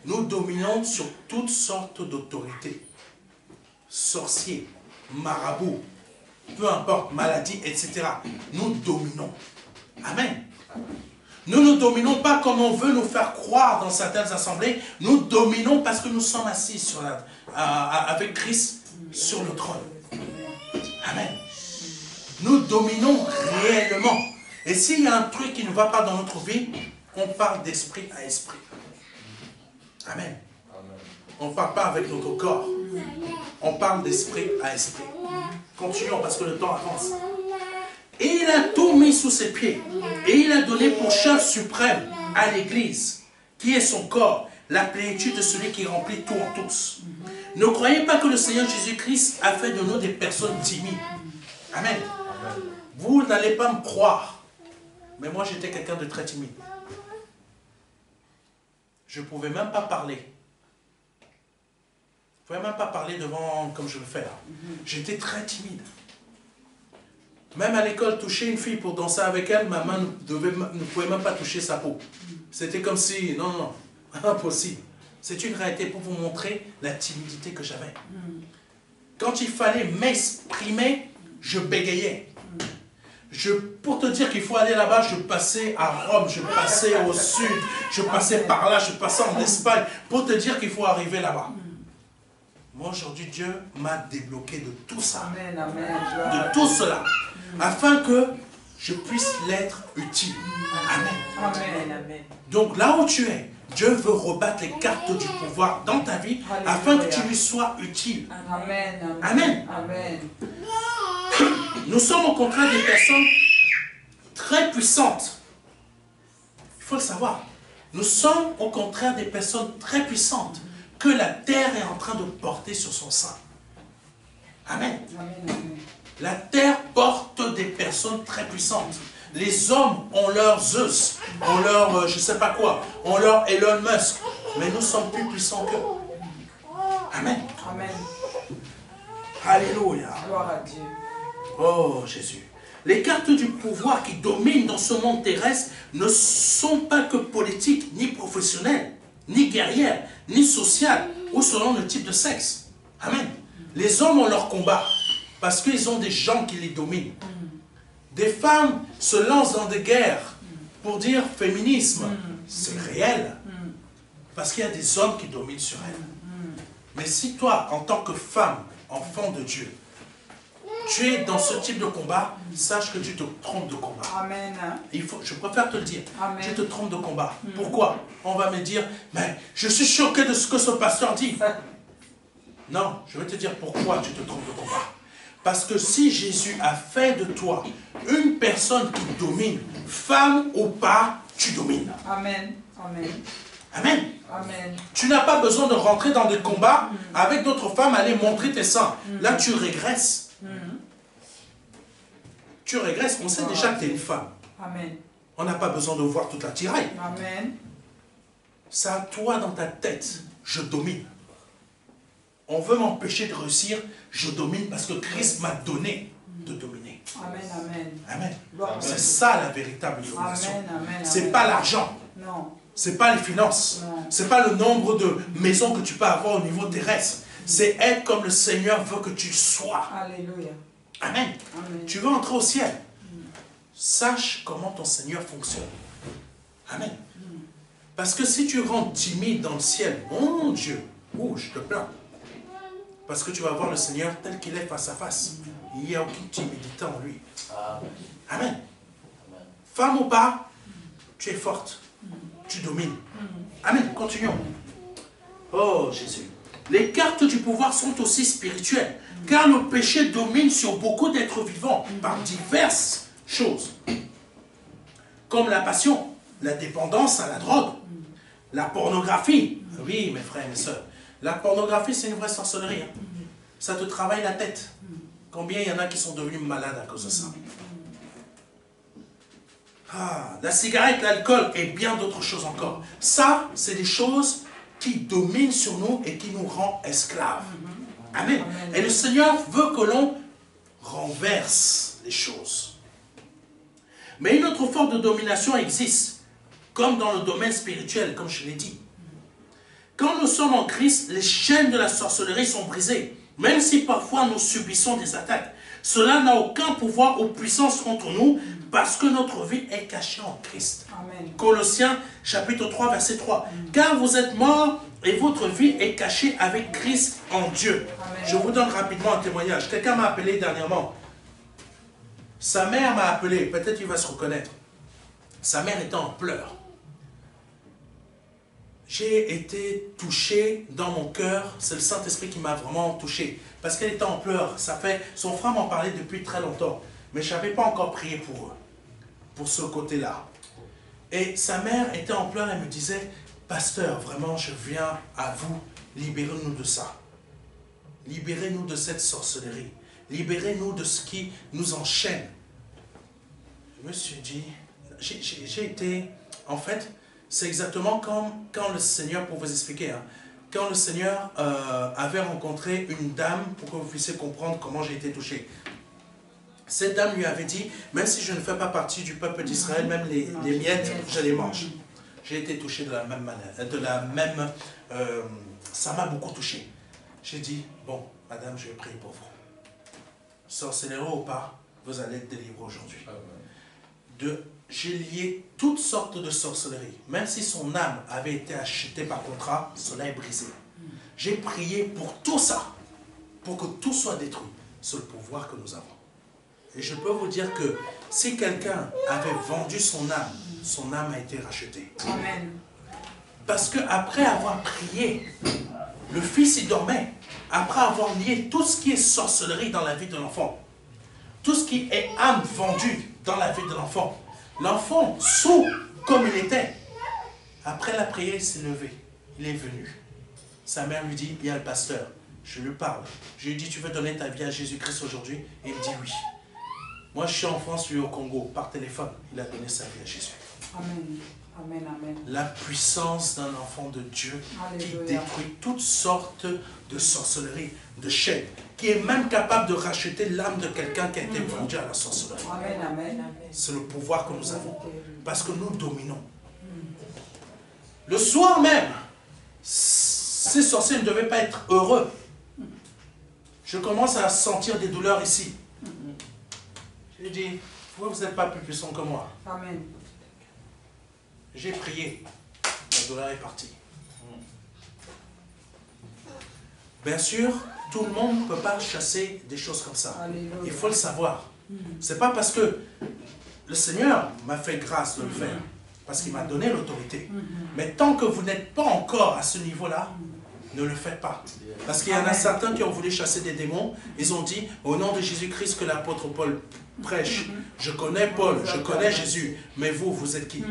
Nous dominons sur toutes sortes d'autorités. Sorciers, marabouts, peu importe, maladies, etc. Nous dominons. Amen. Nous ne dominons pas comme on veut nous faire croire dans certaines assemblées. Nous dominons parce que nous sommes assis sur avec Christ sur le trône. Amen. Nous dominons réellement. Et s'il y a un truc qui ne va pas dans notre vie, on parle d'esprit à esprit. Amen. On ne parle pas avec notre corps. On parle d'esprit à esprit. Continuons parce que le temps avance. Et il a tout mis sous ses pieds. Et il a donné pour chef suprême à l'Église, qui est son corps, la plénitude de celui qui remplit tout en tous. Ne croyez pas que le Seigneur Jésus-Christ a fait de nous des personnes timides. Amen. Vous n'allez pas me croire. Mais moi, j'étais quelqu'un de très timide. Je ne pouvais même pas parler. Je ne pouvais même pas parler devant, comme je le fais là. J'étais très timide. Même à l'école, toucher une fille pour danser avec elle, ma main ne pouvait même pas toucher sa peau. C'était comme si, non, non, impossible. C'est une réalité pour vous montrer la timidité que j'avais. Quand il fallait m'exprimer, je bégayais. Pour te dire qu'il faut aller là-bas, je passais à Rome, je passais au sud, je passais par là, je passais en Espagne, pour te dire qu'il faut arriver là-bas. Moi, aujourd'hui, Dieu m'a débloqué de tout ça, Amen. Amen. de tout cela, afin que je puisse l'être utile. Amen. Amen. Amen. Donc là où tu es, Dieu veut rebattre les cartes du pouvoir dans ta vie, afin que tu lui sois utile. Amen. Amen. Amen. Nous sommes au contraire des personnes très puissantes. Il faut le savoir. Nous sommes au contraire des personnes très puissantes que la terre est en train de porter sur son sein. Amen. Amen, amen. La terre porte des personnes très puissantes. Les hommes ont leurs Zeus, ont leur je ne sais pas quoi, ont leur Elon Musk. Mais nous sommes plus puissants qu'eux. Amen. Amen. Alléluia. Gloire à Dieu. Oh Jésus. Les cartes du pouvoir qui dominent dans ce monde terrestre ne sont pas que politiques, ni professionnelles, ni guerrières, ni sociales, ou selon le type de sexe. Amen. Les hommes ont leur combat, parce qu'ils ont des gens qui les dominent. Des femmes se lancent dans des guerres pour dire féminisme. C'est réel. Parce qu'il y a des hommes qui dominent sur elles. Mais si toi, en tant que femme, enfant de Dieu, tu es dans ce type de combat, sache que tu te trompes de combat. Amen. Je préfère te le dire. Amen. Tu te trompes de combat. Pourquoi? On va me dire, mais je suis choqué de ce que ce pasteur dit. Non, je vais te dire pourquoi tu te trompes de combat. Parce que si Jésus a fait de toi une personne qui domine, femme ou pas, tu domines. Amen. Amen. Amen. Amen. Tu n'as pas besoin de rentrer dans des combats avec d'autres femmes, aller montrer tes seins. Là, tu régresses. Tu régresses. On sait déjà que tu es une femme. Amen. On n'a pas besoin de voir toute la tiraille. Amen. C'est à toi dans ta tête. Je domine. On veut m'empêcher de réussir. Je domine parce que Christ m'a donné de dominer. Amen. Amen. Amen. Gloire à C'est Dieu. ça la véritable domination. Amen. Amen. C'est Amen. pas l'argent. Non. C'est pas les finances. Non. C'est pas le nombre de maisons que tu peux avoir au niveau terrestre. C'est être comme le Seigneur veut que tu sois. Alléluia. Amen. Amen. Tu veux entrer au ciel. Sache comment ton Seigneur fonctionne. Amen. Parce que si tu rentres timide dans le ciel, mon Dieu, je te plains. Parce que tu vas voir le Seigneur tel qu'il est face à face. Il n'y a aucune timidité en lui. Amen. Femme ou pas, tu es forte. Tu domines. Amen. Continuons. Oh Jésus. Les cartes du pouvoir sont aussi spirituelles. Car le péché domine sur beaucoup d'êtres vivants par diverses choses. Comme la passion, la dépendance à la drogue, la pornographie. Oui, mes frères et mes sœurs. La pornographie, c'est une vraie sorcellerie. Hein. Ça te travaille la tête. Combien il y en a qui sont devenus malades à cause de ça? La cigarette, l'alcool et bien d'autres choses encore. Ça, c'est des choses qui dominent sur nous et qui nous rendent esclaves. Amen. Et le Seigneur veut que l'on renverse les choses. Mais une autre forme de domination existe, comme dans le domaine spirituel, comme je l'ai dit. Quand nous sommes en Christ, les chaînes de la sorcellerie sont brisées, même si parfois nous subissons des attaques. Cela n'a aucun pouvoir ou puissance contre nous, parce que notre vie est cachée en Christ. Amen. Colossiens chapitre 3, verset 3. Car vous êtes morts et votre vie est cachée avec Christ en Dieu. Amen. Je vous donne rapidement un témoignage. Quelqu'un m'a appelé dernièrement. Sa mère m'a appelé, peut-être il va se reconnaître. Sa mère était en pleurs. J'ai été touché dans mon cœur, c'est le Saint-Esprit qui m'a vraiment touché. Parce qu'elle était en pleurs, son frère m'en parlait depuis très longtemps. Mais je n'avais pas encore prié pour eux, pour ce côté-là. Et sa mère était en pleurs, elle me disait, pasteur, vraiment je viens à vous, libérez-nous de ça. Libérez-nous de cette sorcellerie. Libérez-nous de ce qui nous enchaîne. Je me suis dit, j'ai été, en fait, c'est exactement comme quand le Seigneur, pour vous expliquer, hein, quand le Seigneur avait rencontré une dame, pour que vous puissiez comprendre comment j'ai été touché. Cette dame lui avait dit, même si je ne fais pas partie du peuple d'Israël, même les miettes, je les mange. J'ai été touché de la même manière, ça m'a beaucoup touché. J'ai dit, bon, madame, je vais prier pour vous. Sorcellerie ou pas, vous allez être délivré aujourd'hui. J'ai lié toutes sortes de sorcelleries. Même si son âme avait été achetée par contrat, cela est brisé. J'ai prié pour tout ça, pour que tout soit détruit. C'est le pouvoir que nous avons. Et je peux vous dire que si quelqu'un avait vendu son âme a été rachetée. Amen. Parce qu'après avoir prié, le fils il dormait. Après avoir lié tout ce qui est sorcellerie dans la vie de l'enfant, tout ce qui est âme vendue dans la vie de l'enfant, l'enfant, sourd comme il était, après la prière, il s'est levé. Il est venu. Sa mère lui dit, il y a le pasteur. Je lui parle. Je lui dis, tu veux donner ta vie à Jésus-Christ aujourd'hui? Il me dit oui. Moi, je suis en France, lui au Congo, par téléphone. Il a donné sa vie à Jésus. Amen. Amen, amen. La puissance d'un enfant de Dieu qui Alléluia. détruit toutes sortes de sorcelleries, de chaînes, qui est même capable de racheter l'âme de quelqu'un qui a été vendu à la sorcellerie. Amen, amen. C'est le pouvoir que nous avons, parce que nous dominons. Le soir même, ces sorciers ne devaient pas être heureux. Je commence à sentir des douleurs ici. Je lui dis, pourquoi vous n'êtes pas plus puissant que moi? Amen. J'ai prié, la douleur est partie. Bien sûr, tout le monde ne peut pas chasser des choses comme ça. Alléluia. Il faut le savoir. C'est pas parce que le Seigneur m'a fait grâce de le faire, parce qu'il m'a donné l'autorité. Mais tant que vous n'êtes pas encore à ce niveau-là, ne le faites pas. Parce qu'il y en a certains qui ont voulu chasser des démons, ils ont dit, au nom de Jésus-Christ que l'apôtre Paul prêche, je connais Paul, je connais Jésus, mais vous, vous êtes qui?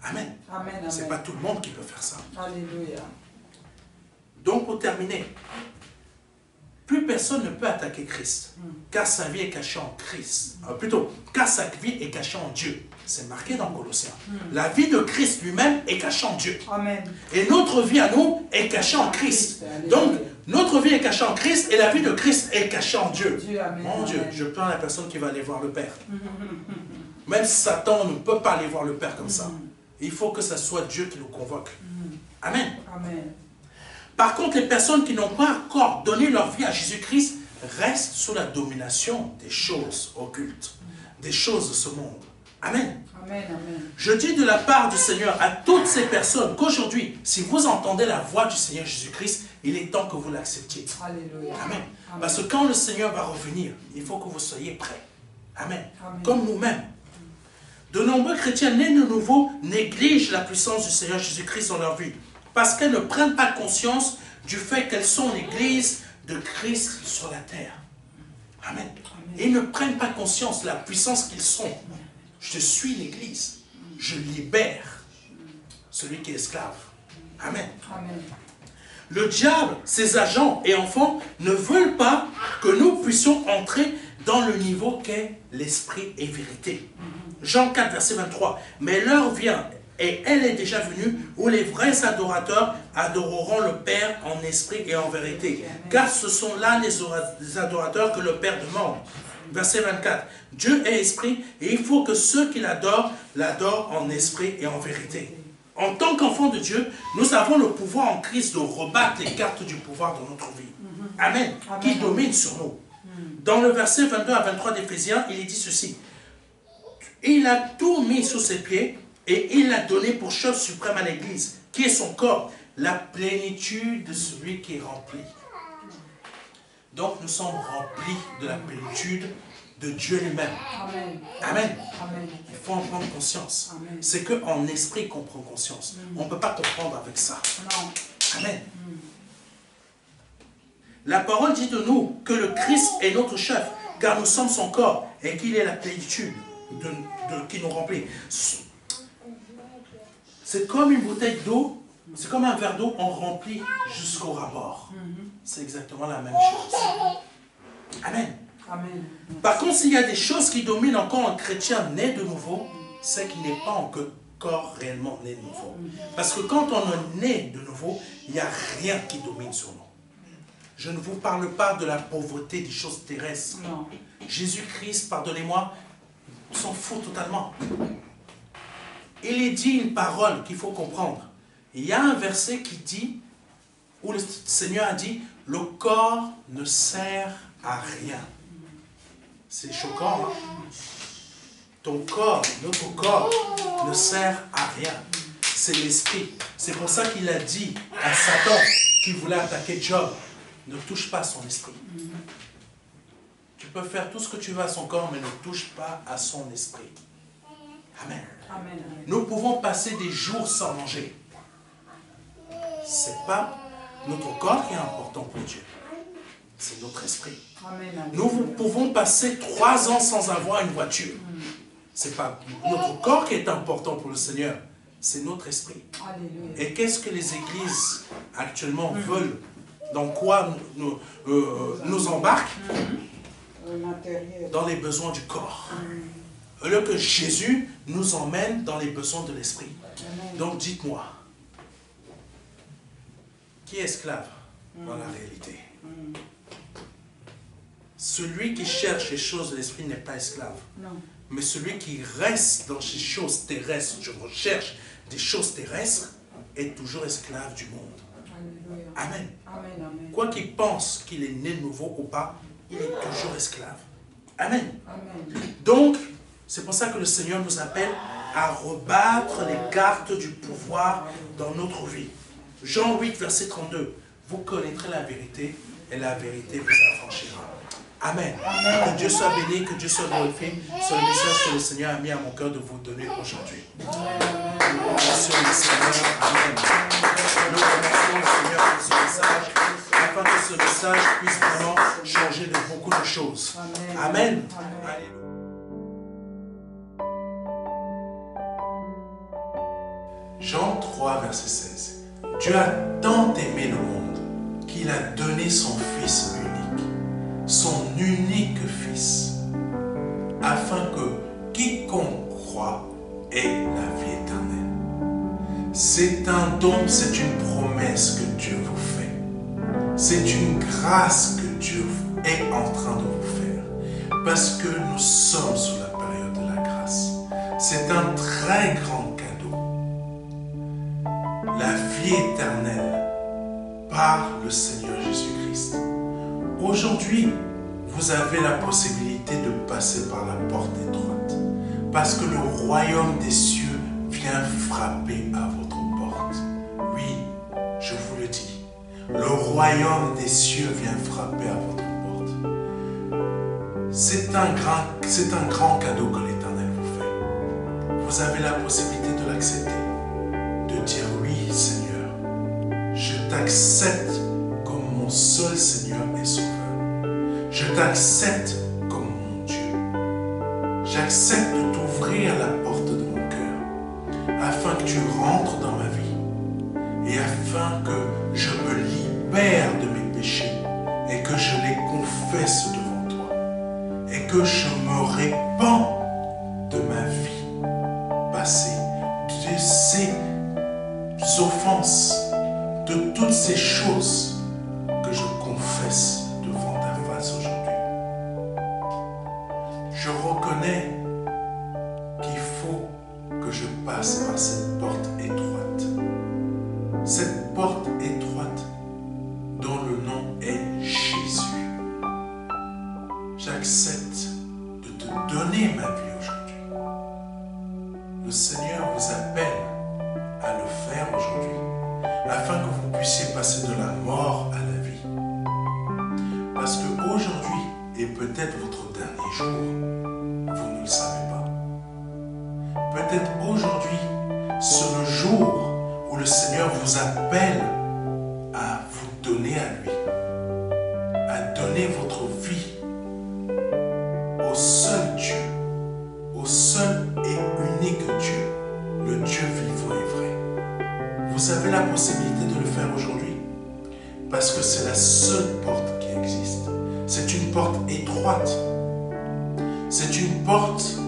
Amen. Amen, C'est pas tout le monde qui peut faire ça. Alléluia. Donc, pour terminer, plus personne ne peut attaquer Christ, car sa vie est cachée en Christ. Plutôt, car sa vie est cachée en Dieu. C'est marqué dans Colossiens. La vie de Christ lui-même est cachée en Dieu. Amen. Et notre vie à nous est cachée en Christ. Donc, notre vie est cachée en Christ et la vie de Christ est cachée en Dieu. Amen. Mon Dieu, je plains la personne qui va aller voir le Père. Même Satan ne peut pas aller voir le Père comme ça. Il faut que ce soit Dieu qui nous convoque. Amen. Amen. Par contre, les personnes qui n'ont pas encore donné leur vie à Jésus-Christ restent sous la domination des choses occultes, des choses de ce monde. Amen. Amen, amen. Je dis de la part du Seigneur à toutes ces personnes qu'aujourd'hui, si vous entendez la voix du Seigneur Jésus-Christ, il est temps que vous l'acceptiez. Alléluia. Amen. Amen. Parce que quand le Seigneur va revenir, il faut que vous soyez prêts. Amen. Amen. Comme nous-mêmes. De nombreux chrétiens nés de nouveau négligent la puissance du Seigneur Jésus-Christ dans leur vie. Parce qu'elles ne prennent pas conscience du fait qu'elles sont l'église de Christ sur la terre. Amen. Et ils ne prennent pas conscience de la puissance qu'ils sont. Je suis l'église. Je libère celui qui est esclave. Amen. Amen. Le diable, ses agents et enfants ne veulent pas que nous puissions entrer dans le niveau qu'est l'esprit et vérité. Jean 4, verset 23. Mais l'heure vient, et elle est déjà venue, où les vrais adorateurs adoreront le Père en esprit et en vérité. Car ce sont là les adorateurs que le Père demande. Verset 24. Dieu est esprit, et il faut que ceux qui l'adorent, l'adorent en esprit et en vérité. En tant qu'enfants de Dieu, nous avons le pouvoir en Christ de rebattre les cartes du pouvoir dans notre vie. Amen. Qui domine sur nous. Dans le verset 22 à 23 d'Éphésiens, il est dit ceci. Il a tout mis sous ses pieds et il l'a donné pour chose suprême à l'Église, qui est son corps, la plénitude de celui qui est rempli. Donc nous sommes remplis de la plénitude de Dieu lui-même. Amen. Amen. Amen. Il faut en prendre conscience. Amen. C'est qu'en esprit qu'on prend conscience. On ne peut pas comprendre avec ça. Non. Amen. La parole dit de nous que le Christ est notre chef, car nous sommes son corps et qu'il est la plénitude qui nous remplit. C'est comme une bouteille d'eau, c'est comme un verre d'eau, on remplit jusqu'au rabord. C'est exactement la même chose. Amen. Amen. Par contre, s'il y a des choses qui dominent encore un chrétien né de nouveau, c'est qu'il n'est pas encore réellement né de nouveau. Parce que quand on est né de nouveau, il n'y a rien qui domine sur nous. Je ne vous parle pas de la pauvreté des choses terrestres. Non. Jésus-Christ, pardonnez-moi, s'en fout totalement. Il est dit une parole qu'il faut comprendre. Il y a un verset qui dit, où le Seigneur a dit, le corps ne sert à rien. C'est choquant, hein? Ton corps, notre corps, ne sert à rien. C'est l'esprit. C'est pour ça qu'il a dit à Satan, qui voulait attaquer Job, ne touche pas à son esprit. Tu peux faire tout ce que tu veux à son corps, mais ne touche pas à son esprit. Amen. Amen. Nous pouvons passer des jours sans manger. Ce n'est pas notre corps qui est important pour Dieu. C'est notre esprit. Amen. Amen. Nous pouvons passer 3 ans sans avoir une voiture. Ce n'est pas notre corps qui est important pour le Seigneur. C'est notre esprit. Alléluia. Et qu'est-ce que les églises actuellement veulent? dans quoi nous embarque? L'intérieur. Dans les besoins du corps. Au lieu que Jésus nous emmène dans les besoins de l'esprit. Donc dites-moi, qui est esclave dans la réalité? Celui qui cherche les choses de l'esprit n'est pas esclave. Non. Mais celui qui reste dans ces choses terrestres, je recherche des choses terrestres, est toujours esclave du monde. Alléluia. Amen. Amen, amen. Quoi qu'il pense qu'il est né de nouveau ou pas, il est toujours esclave. Amen. Amen. Donc, c'est pour ça que le Seigneur nous appelle à rebattre les cartes du pouvoir dans notre vie. Jean 8, verset 32. Vous connaîtrez la vérité et la vérité vous affranchira. Amen. Amen. Que Dieu soit béni, que Dieu soit glorifié sur le message que le Seigneur a mis à mon cœur de vous donner aujourd'hui. Merci le Seigneur. Amen. Nous remercions le Seigneur pour ce message, afin que ce message puisse vraiment changer de beaucoup de choses. Amen. Amen. Jean 3, verset 16. Dieu a tant aimé le monde qu'il a donné son Fils unique, son unique Fils, afin que quiconque croit ait la vie éternelle. C'est un don, c'est une promesse que Dieu vous fait. C'est une grâce que Dieu est en train de vous faire. Parce que nous sommes sous la période de la grâce. C'est un très grand cadeau. La vie éternelle par le Seigneur Jésus-Christ. Aujourd'hui, vous avez la possibilité de passer par la porte étroite. Parce que le royaume des cieux vient frapper à votre porte. Oui, je vous le dis. Le royaume des cieux vient frapper à votre porte. C'est un grand cadeau que l'Éternel vous fait. Vous avez la possibilité de l'accepter. De dire oui, Seigneur. Je t'accepte comme mon seul Seigneur et Sauveur. Je t'accepte comme mon Dieu. J'accepte de t'ouvrir la porte de mon cœur afin que tu rentres dans ma vie et afin que je me libère de mes péchés et que je les confesse devant toi et que je me répands de ma vie passée, de ces offenses, de toutes ces choses que je confesse devant ta face aujourd'hui. Je reconnais qu'il faut que je passe par cette porte étroite. Cette porte étroite dont le nom est Jésus. J'accepte de te donner ma vie aujourd'hui. Le Seigneur vous appelle à le faire aujourd'hui, afin que vous puissiez passer de la mort à la vie. Parce qu'aujourd'hui est peut-être votre dernier jour, vous ne le savez pas. Peut-être aujourd'hui, c'est le jour où le Seigneur vous appelle à vous donner à lui, à donner votre vie au seul Dieu, au seul et unique Dieu, le Dieu vivant et vrai. Vous avez la possibilité de le faire aujourd'hui parce que c'est la seule porte qui existe. C'est une porte étroite. C'est une porte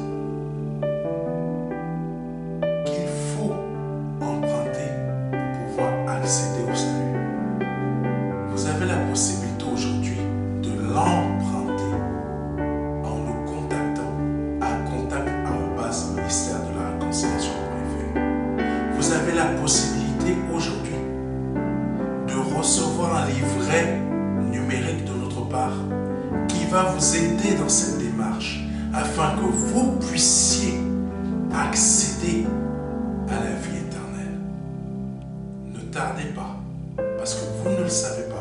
qu'il faut emprunter pour pouvoir accéder au salut. Vous avez la possibilité aujourd'hui de l'emprunter en nous contactant à contact@ministère de la réconciliation.fr. Vous avez la possibilité aujourd'hui de recevoir un livret numérique de notre part qui va vous aider dans cette démarche afin que vous puissiez accéder à la vie éternelle. Ne tardez pas, parce que vous ne le savez pas.